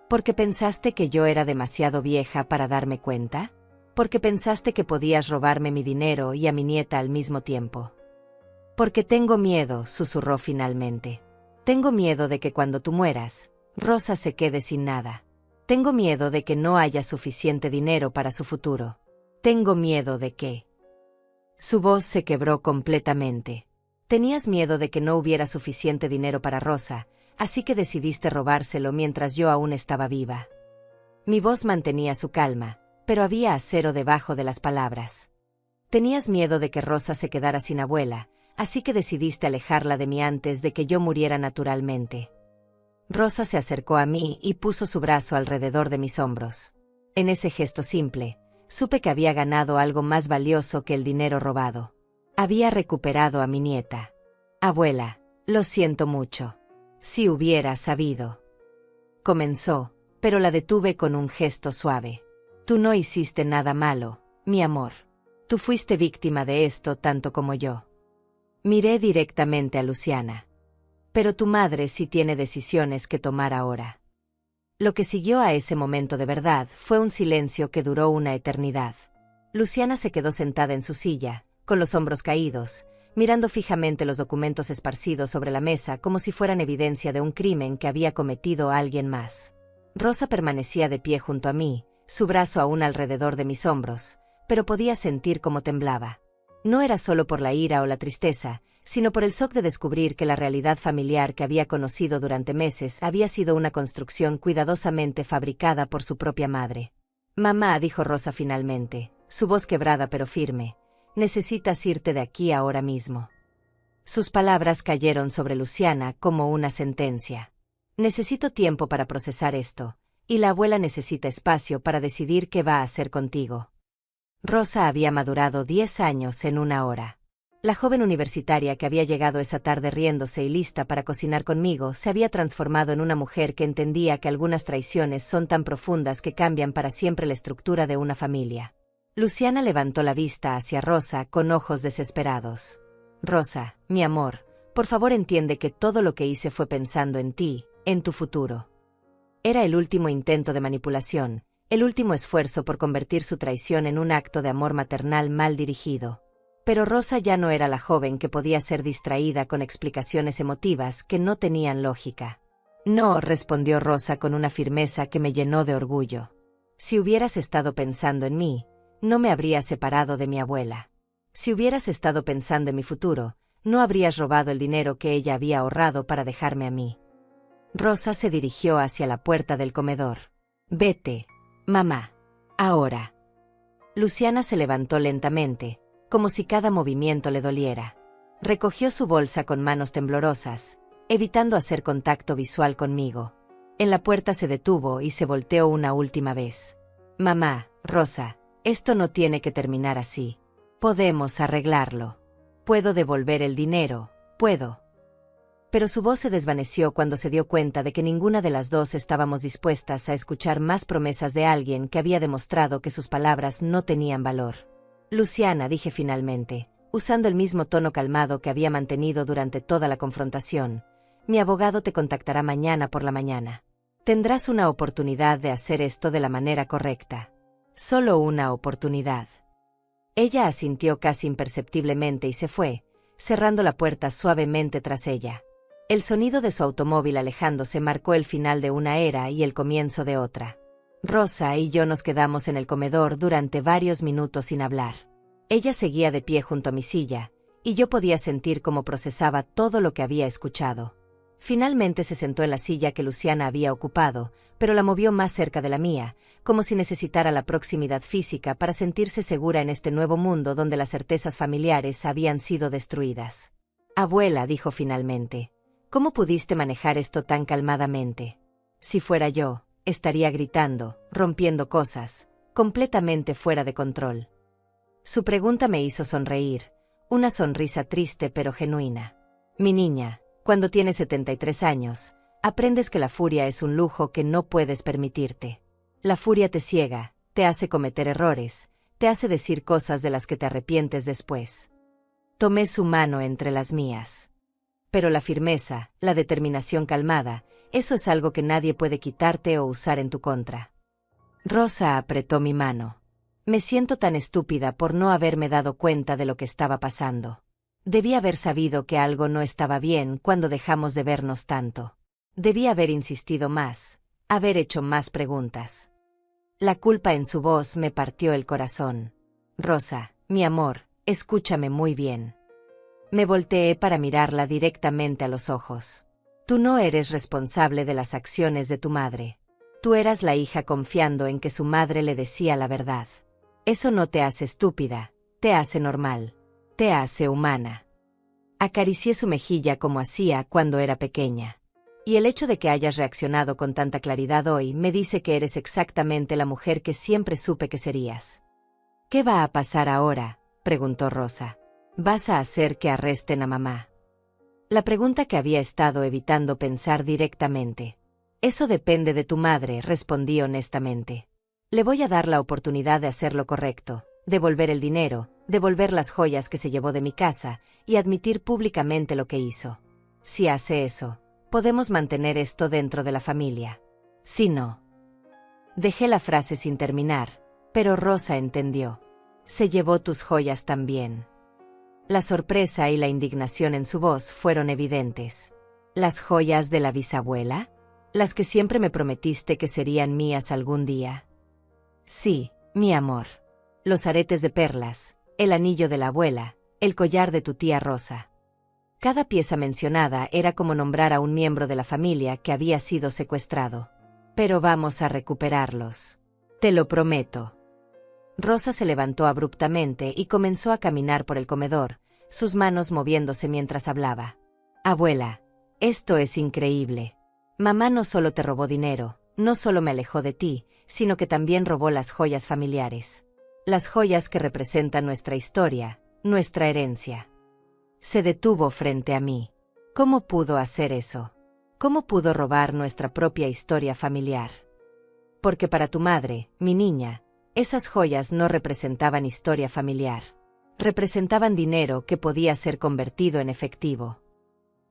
¿Porque pensaste que yo era demasiado vieja para darme cuenta? ¿Porque pensaste que podías robarme mi dinero y a mi nieta al mismo tiempo? Porque tengo miedo, susurró finalmente. Tengo miedo de que cuando tú mueras, Rosa se quede sin nada. Tengo miedo de que no haya suficiente dinero para su futuro. Tengo miedo de que... Su voz se quebró completamente. Tenías miedo de que no hubiera suficiente dinero para Rosa, así que decidiste robárselo mientras yo aún estaba viva. Mi voz mantenía su calma, pero había acero debajo de las palabras. Tenías miedo de que Rosa se quedara sin abuela, así que decidiste alejarla de mí antes de que yo muriera naturalmente. Rosa se acercó a mí y puso su brazo alrededor de mis hombros. En ese gesto simple, supe que había ganado algo más valioso que el dinero robado. Había recuperado a mi nieta. Abuela, lo siento mucho. Si hubiera sabido. Comenzó, pero la detuve con un gesto suave. Tú no hiciste nada malo, mi amor. Tú fuiste víctima de esto tanto como yo. Miré directamente a Luciana. Pero tu madre sí tiene decisiones que tomar ahora. Lo que siguió a ese momento de verdad fue un silencio que duró una eternidad. Luciana se quedó sentada en su silla, con los hombros caídos, mirando fijamente los documentos esparcidos sobre la mesa como si fueran evidencia de un crimen que había cometido alguien más. Rosa permanecía de pie junto a mí, su brazo aún alrededor de mis hombros, pero podía sentir cómo temblaba. No era solo por la ira o la tristeza, sino por el shock de descubrir que la realidad familiar que había conocido durante meses había sido una construcción cuidadosamente fabricada por su propia madre. Mamá, dijo Rosa finalmente, su voz quebrada pero firme, necesitas irte de aquí ahora mismo. Sus palabras cayeron sobre Luciana como una sentencia. Necesito tiempo para procesar esto, y la abuela necesita espacio para decidir qué va a hacer contigo. Rosa había madurado 10 años en una hora. La joven universitaria que había llegado esa tarde riéndose y lista para cocinar conmigo se había transformado en una mujer que entendía que algunas traiciones son tan profundas que cambian para siempre la estructura de una familia. Luciana levantó la vista hacia Rosa con ojos desesperados. Rosa, mi amor, por favor entiende que todo lo que hice fue pensando en ti, en tu futuro. Era el último intento de manipulación, el último esfuerzo por convertir su traición en un acto de amor maternal mal dirigido. Pero Rosa ya no era la joven que podía ser distraída con explicaciones emotivas que no tenían lógica. No, respondió Rosa con una firmeza que me llenó de orgullo. Si hubieras estado pensando en mí, no me habrías separado de mi abuela. Si hubieras estado pensando en mi futuro, no habrías robado el dinero que ella había ahorrado para dejarme a mí. Rosa se dirigió hacia la puerta del comedor. Vete, mamá. Ahora. Luciana se levantó lentamente, como si cada movimiento le doliera. Recogió su bolsa con manos temblorosas, evitando hacer contacto visual conmigo. En la puerta se detuvo y se volteó una última vez. Mamá, Rosa, esto no tiene que terminar así. Podemos arreglarlo. Puedo devolver el dinero, puedo. Pero su voz se desvaneció cuando se dio cuenta de que ninguna de las dos estábamos dispuestas a escuchar más promesas de alguien que había demostrado que sus palabras no tenían valor. Luciana, dije finalmente, usando el mismo tono calmado que había mantenido durante toda la confrontación, mi abogado te contactará mañana por la mañana. Tendrás una oportunidad de hacer esto de la manera correcta. Solo una oportunidad. Ella asintió casi imperceptiblemente y se fue, cerrando la puerta suavemente tras ella. El sonido de su automóvil alejándose marcó el final de una era y el comienzo de otra. Rosa y yo nos quedamos en el comedor durante varios minutos sin hablar. Ella seguía de pie junto a mi silla, y yo podía sentir cómo procesaba todo lo que había escuchado. Finalmente se sentó en la silla que Luciana había ocupado, pero la movió más cerca de la mía, como si necesitara la proximidad física para sentirse segura en este nuevo mundo donde las certezas familiares habían sido destruidas. Abuela, dijo finalmente, ¿cómo pudiste manejar esto tan calmadamente? Si fuera yo, estaría gritando, rompiendo cosas, completamente fuera de control. Su pregunta me hizo sonreír, una sonrisa triste pero genuina. Mi niña, cuando tienes 73 años, aprendes que la furia es un lujo que no puedes permitirte. La furia te ciega, te hace cometer errores, te hace decir cosas de las que te arrepientes después. Tomé su mano entre las mías. Pero la firmeza, la determinación calmada, eso es algo que nadie puede quitarte o usar en tu contra. Rosa apretó mi mano. Me siento tan estúpida por no haberme dado cuenta de lo que estaba pasando. Debí haber sabido que algo no estaba bien cuando dejamos de vernos tanto. Debí haber insistido más, haber hecho más preguntas. La culpa en su voz me partió el corazón. Rosa, mi amor, Escúchame muy bien. Me volteé para mirarla directamente a los ojos. Tú no eres responsable de las acciones de tu madre. Tú eras la hija confiando en que su madre le decía la verdad. Eso no te hace estúpida, te hace normal, te hace humana. Acaricié su mejilla como hacía cuando era pequeña. Y el hecho de que hayas reaccionado con tanta claridad hoy me dice que eres exactamente la mujer que siempre supe que serías. ¿Qué va a pasar ahora?, preguntó Rosa. ¿Vas a hacer que arresten a mamá? La pregunta que había estado evitando pensar directamente. Eso depende de tu madre, respondí honestamente. Le voy a dar la oportunidad de hacer lo correcto, devolver el dinero, devolver las joyas que se llevó de mi casa y admitir públicamente lo que hizo. Si hace eso, podemos mantener esto dentro de la familia. Si no. Dejé la frase sin terminar, pero Rosa entendió. Se llevó tus joyas también. La sorpresa y la indignación en su voz fueron evidentes. ¿Las joyas de la bisabuela? ¿Las que siempre me prometiste que serían mías algún día? Sí, mi amor. Los aretes de perlas, el anillo de la abuela, el collar de tu tía Rosa. Cada pieza mencionada era como nombrar a un miembro de la familia que había sido secuestrado. Pero vamos a recuperarlos. Te lo prometo. Rosa se levantó abruptamente y comenzó a caminar por el comedor, sus manos moviéndose mientras hablaba. Abuela, esto es increíble. Mamá no solo te robó dinero, no solo me alejó de ti, sino que también robó las joyas familiares. Las joyas que representan nuestra historia, nuestra herencia. Se detuvo frente a mí. ¿Cómo pudo hacer eso? ¿Cómo pudo robar nuestra propia historia familiar? Porque para tu madre, mi niña, esas joyas no representaban historia familiar. Representaban dinero que podía ser convertido en efectivo.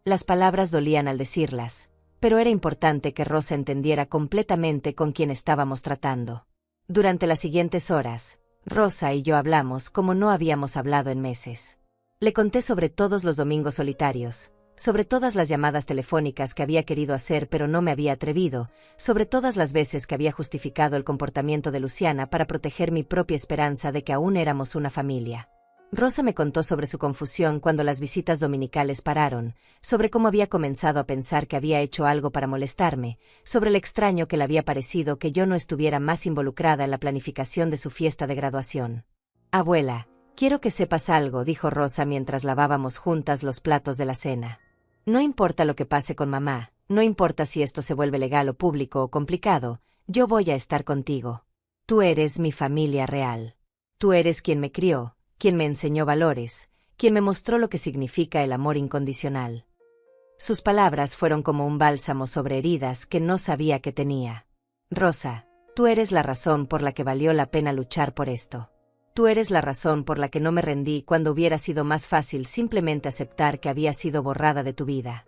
Las palabras dolían al decirlas, pero era importante que Rosa entendiera completamente con quién estábamos tratando. Durante las siguientes horas, Rosa y yo hablamos como no habíamos hablado en meses. Le conté sobre todos los domingos solitarios, sobre todas las llamadas telefónicas que había querido hacer pero no me había atrevido, sobre todas las veces que había justificado el comportamiento de Luciana para proteger mi propia esperanza de que aún éramos una familia. Rosa me contó sobre su confusión cuando las visitas dominicales pararon, sobre cómo había comenzado a pensar que había hecho algo para molestarme, sobre lo extraño que le había parecido que yo no estuviera más involucrada en la planificación de su fiesta de graduación. Abuela, quiero que sepas algo, dijo Rosa mientras lavábamos juntas los platos de la cena. No importa lo que pase con mamá, no importa si esto se vuelve legal o público o complicado, yo voy a estar contigo. Tú eres mi familia real. Tú eres quien me crió, quien me enseñó valores, quien me mostró lo que significa el amor incondicional. Sus palabras fueron como un bálsamo sobre heridas que no sabía que tenía. Rosa, tú eres la razón por la que valió la pena luchar por esto. Tú eres la razón por la que no me rendí cuando hubiera sido más fácil simplemente aceptar que había sido borrada de tu vida.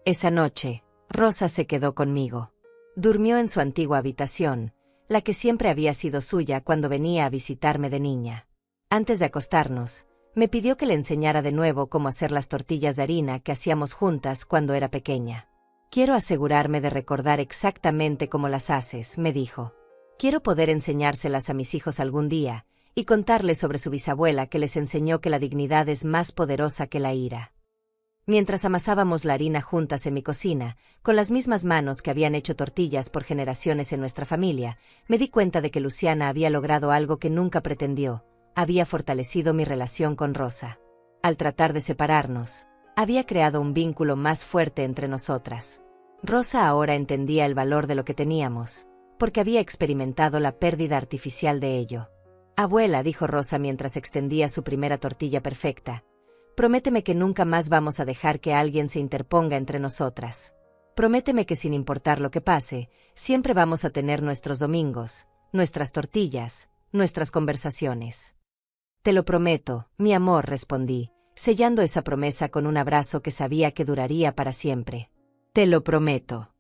Esa noche, Rosa se quedó conmigo. Durmió en su antigua habitación, la que siempre había sido suya cuando venía a visitarme de niña. Antes de acostarnos, me pidió que le enseñara de nuevo cómo hacer las tortillas de harina que hacíamos juntas cuando era pequeña. Quiero asegurarme de recordar exactamente cómo las haces, me dijo. Quiero poder enseñárselas a mis hijos algún día, y contarles sobre su bisabuela que les enseñó que la dignidad es más poderosa que la ira. Mientras amasábamos la harina juntas en mi cocina, con las mismas manos que habían hecho tortillas por generaciones en nuestra familia, me di cuenta de que Luciana había logrado algo que nunca pretendió, había fortalecido mi relación con Rosa. Al tratar de separarnos, había creado un vínculo más fuerte entre nosotras. Rosa ahora entendía el valor de lo que teníamos, porque había experimentado la pérdida artificial de ello. Abuela, dijo Rosa mientras extendía su primera tortilla perfecta, prométeme que nunca más vamos a dejar que alguien se interponga entre nosotras. Prométeme que sin importar lo que pase, siempre vamos a tener nuestros domingos, nuestras tortillas, nuestras conversaciones. Te lo prometo, mi amor, respondí, sellando esa promesa con un abrazo que sabía que duraría para siempre. Te lo prometo.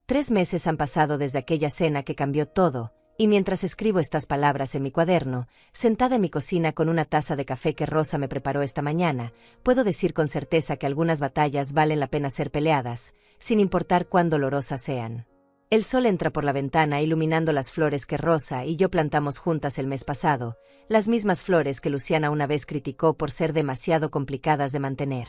3 meses han pasado desde aquella cena que cambió todo, y mientras escribo estas palabras en mi cuaderno, sentada en mi cocina con una taza de café que Rosa me preparó esta mañana, puedo decir con certeza que algunas batallas valen la pena ser peleadas, sin importar cuán dolorosas sean. El sol entra por la ventana iluminando las flores que Rosa y yo plantamos juntas el mes pasado, las mismas flores que Luciana una vez criticó por ser demasiado complicadas de mantener.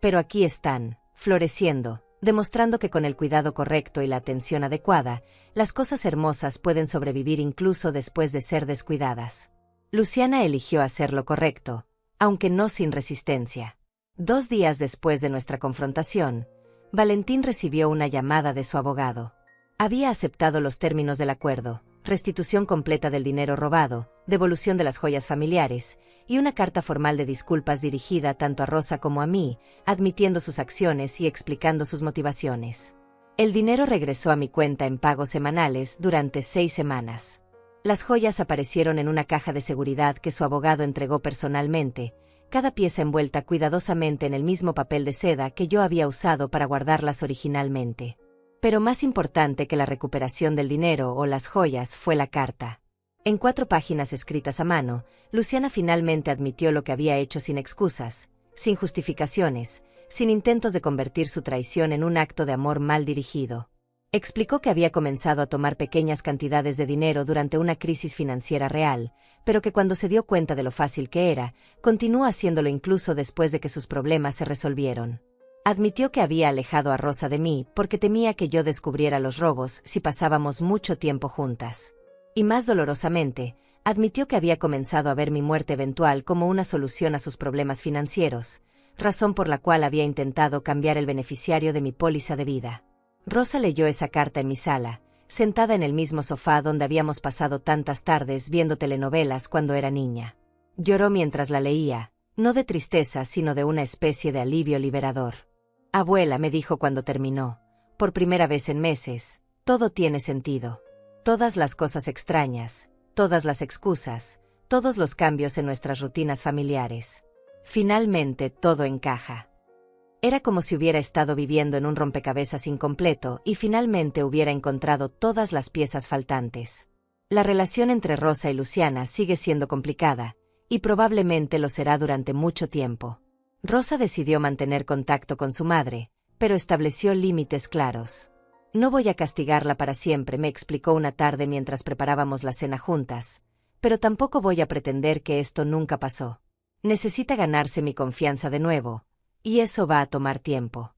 Pero aquí están, floreciendo, demostrando que con el cuidado correcto y la atención adecuada, las cosas hermosas pueden sobrevivir incluso después de ser descuidadas. Luciana eligió hacer lo correcto, aunque no sin resistencia. 2 días después de nuestra confrontación, Valentín recibió una llamada de su abogado. Había aceptado los términos del acuerdo, restitución completa del dinero robado, devolución de las joyas familiares, y una carta formal de disculpas dirigida tanto a Rosa como a mí, admitiendo sus acciones y explicando sus motivaciones. El dinero regresó a mi cuenta en pagos semanales durante 6 semanas. Las joyas aparecieron en una caja de seguridad que su abogado entregó personalmente, cada pieza envuelta cuidadosamente en el mismo papel de seda que yo había usado para guardarlas originalmente. Pero más importante que la recuperación del dinero o las joyas fue la carta. En 4 páginas escritas a mano, Luciana finalmente admitió lo que había hecho sin excusas, sin justificaciones, sin intentos de convertir su traición en un acto de amor mal dirigido. Explicó que había comenzado a tomar pequeñas cantidades de dinero durante una crisis financiera real, pero que cuando se dio cuenta de lo fácil que era, continuó haciéndolo incluso después de que sus problemas se resolvieron. Admitió que había alejado a Rosa de mí porque temía que yo descubriera los robos si pasábamos mucho tiempo juntas. Y más dolorosamente, admitió que había comenzado a ver mi muerte eventual como una solución a sus problemas financieros, razón por la cual había intentado cambiar el beneficiario de mi póliza de vida. Rosa leyó esa carta en mi sala, sentada en el mismo sofá donde habíamos pasado tantas tardes viendo telenovelas cuando era niña. Lloró mientras la leía, no de tristeza sino de una especie de alivio liberador. Abuela, me dijo cuando terminó, por primera vez en meses, todo tiene sentido. Todas las cosas extrañas, todas las excusas, todos los cambios en nuestras rutinas familiares. Finalmente todo encaja. Era como si hubiera estado viviendo en un rompecabezas incompleto y finalmente hubiera encontrado todas las piezas faltantes. La relación entre Rosa y Luciana sigue siendo complicada, y probablemente lo será durante mucho tiempo. Rosa decidió mantener contacto con su madre, pero estableció límites claros. No voy a castigarla para siempre, me explicó una tarde mientras preparábamos la cena juntas, pero tampoco voy a pretender que esto nunca pasó. Necesita ganarse mi confianza de nuevo, y eso va a tomar tiempo.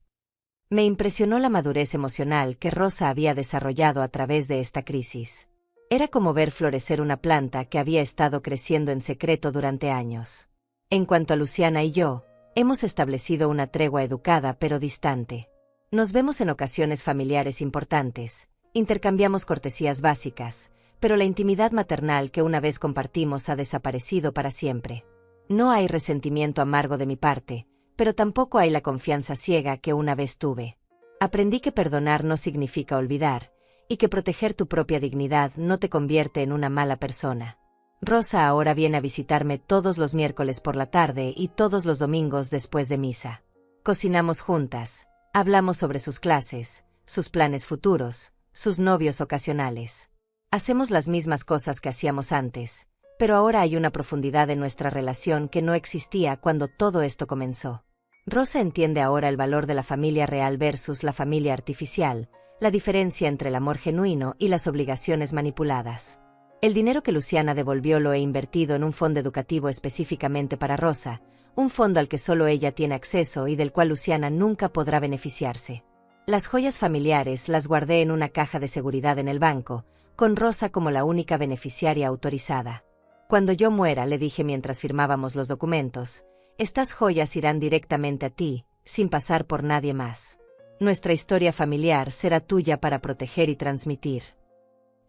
Me impresionó la madurez emocional que Rosa había desarrollado a través de esta crisis. Era como ver florecer una planta que había estado creciendo en secreto durante años. En cuanto a Luciana y yo, hemos establecido una tregua educada pero distante. Nos vemos en ocasiones familiares importantes, intercambiamos cortesías básicas, pero la intimidad maternal que una vez compartimos ha desaparecido para siempre. No hay resentimiento amargo de mi parte, pero tampoco hay la confianza ciega que una vez tuve. Aprendí que perdonar no significa olvidar, y que proteger tu propia dignidad no te convierte en una mala persona. Rosa ahora viene a visitarme todos los miércoles por la tarde y todos los domingos después de misa. Cocinamos juntas, hablamos sobre sus clases, sus planes futuros, sus novios ocasionales. Hacemos las mismas cosas que hacíamos antes, pero ahora hay una profundidad en nuestra relación que no existía cuando todo esto comenzó. Rosa entiende ahora el valor de la familia real versus la familia artificial, la diferencia entre el amor genuino y las obligaciones manipuladas. El dinero que Luciana devolvió lo he invertido en un fondo educativo específicamente para Rosa, un fondo al que solo ella tiene acceso y del cual Luciana nunca podrá beneficiarse. Las joyas familiares las guardé en una caja de seguridad en el banco, con Rosa como la única beneficiaria autorizada. Cuando yo muera, le dije mientras firmábamos los documentos, estas joyas irán directamente a ti, sin pasar por nadie más. Nuestra historia familiar será tuya para proteger y transmitir.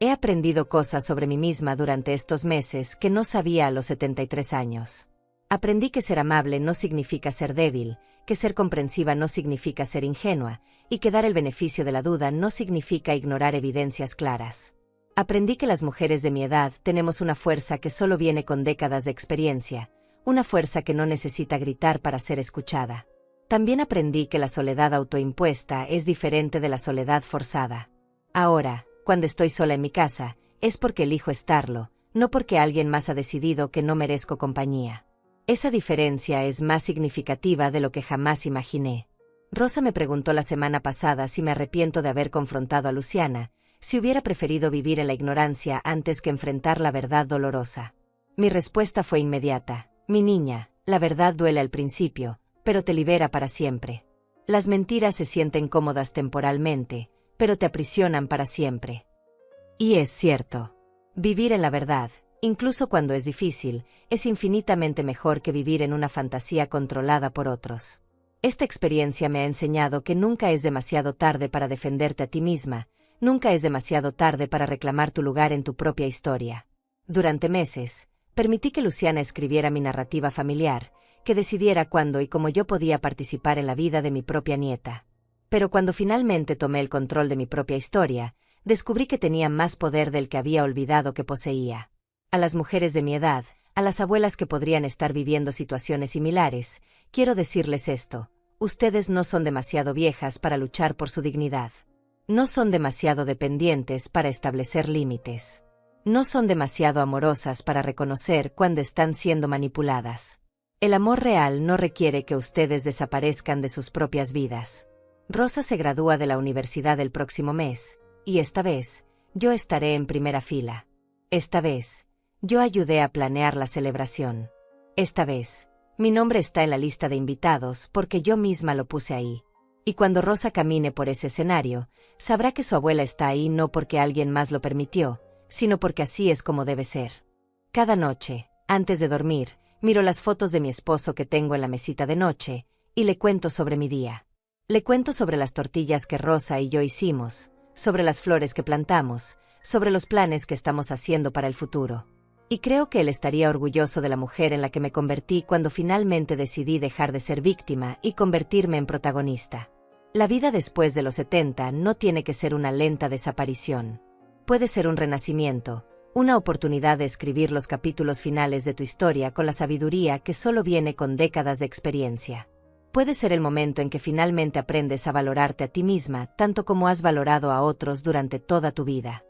He aprendido cosas sobre mí misma durante estos meses que no sabía a los 73 años. Aprendí que ser amable no significa ser débil, que ser comprensiva no significa ser ingenua, y que dar el beneficio de la duda no significa ignorar evidencias claras. Aprendí que las mujeres de mi edad tenemos una fuerza que solo viene con décadas de experiencia, una fuerza que no necesita gritar para ser escuchada. También aprendí que la soledad autoimpuesta es diferente de la soledad forzada. Ahora, cuando estoy sola en mi casa, es porque elijo estarlo, no porque alguien más ha decidido que no merezco compañía. Esa diferencia es más significativa de lo que jamás imaginé. Rosa me preguntó la semana pasada si me arrepiento de haber confrontado a Luciana, si hubiera preferido vivir en la ignorancia antes que enfrentar la verdad dolorosa. Mi respuesta fue inmediata. Mi niña, la verdad duele al principio, pero te libera para siempre. Las mentiras se sienten cómodas temporalmente, pero te aprisionan para siempre. Y es cierto. Vivir en la verdad, incluso cuando es difícil, es infinitamente mejor que vivir en una fantasía controlada por otros. Esta experiencia me ha enseñado que nunca es demasiado tarde para defenderte a ti misma, nunca es demasiado tarde para reclamar tu lugar en tu propia historia. Durante meses, permití que Luciana escribiera mi narrativa familiar, que decidiera cuándo y cómo yo podía participar en la vida de mi propia nieta. Pero cuando finalmente tomé el control de mi propia historia, descubrí que tenía más poder del que había olvidado que poseía. A las mujeres de mi edad, a las abuelas que podrían estar viviendo situaciones similares, quiero decirles esto: ustedes no son demasiado viejas para luchar por su dignidad. No son demasiado dependientes para establecer límites. No son demasiado amorosas para reconocer cuando están siendo manipuladas. El amor real no requiere que ustedes desaparezcan de sus propias vidas. Rosa se gradúa de la universidad el próximo mes, y esta vez, yo estaré en primera fila. Esta vez, yo ayudé a planear la celebración. Esta vez, mi nombre está en la lista de invitados porque yo misma lo puse ahí. Y cuando Rosa camine por ese escenario, sabrá que su abuela está ahí no porque alguien más lo permitió, sino porque así es como debe ser. Cada noche, antes de dormir, miro las fotos de mi esposo que tengo en la mesita de noche, y le cuento sobre mi día. Le cuento sobre las tortillas que Rosa y yo hicimos, sobre las flores que plantamos, sobre los planes que estamos haciendo para el futuro. Y creo que él estaría orgulloso de la mujer en la que me convertí cuando finalmente decidí dejar de ser víctima y convertirme en protagonista. La vida después de los 70 no tiene que ser una lenta desaparición. Puede ser un renacimiento, una oportunidad de escribir los capítulos finales de tu historia con la sabiduría que solo viene con décadas de experiencia. Puede ser el momento en que finalmente aprendes a valorarte a ti misma tanto como has valorado a otros durante toda tu vida.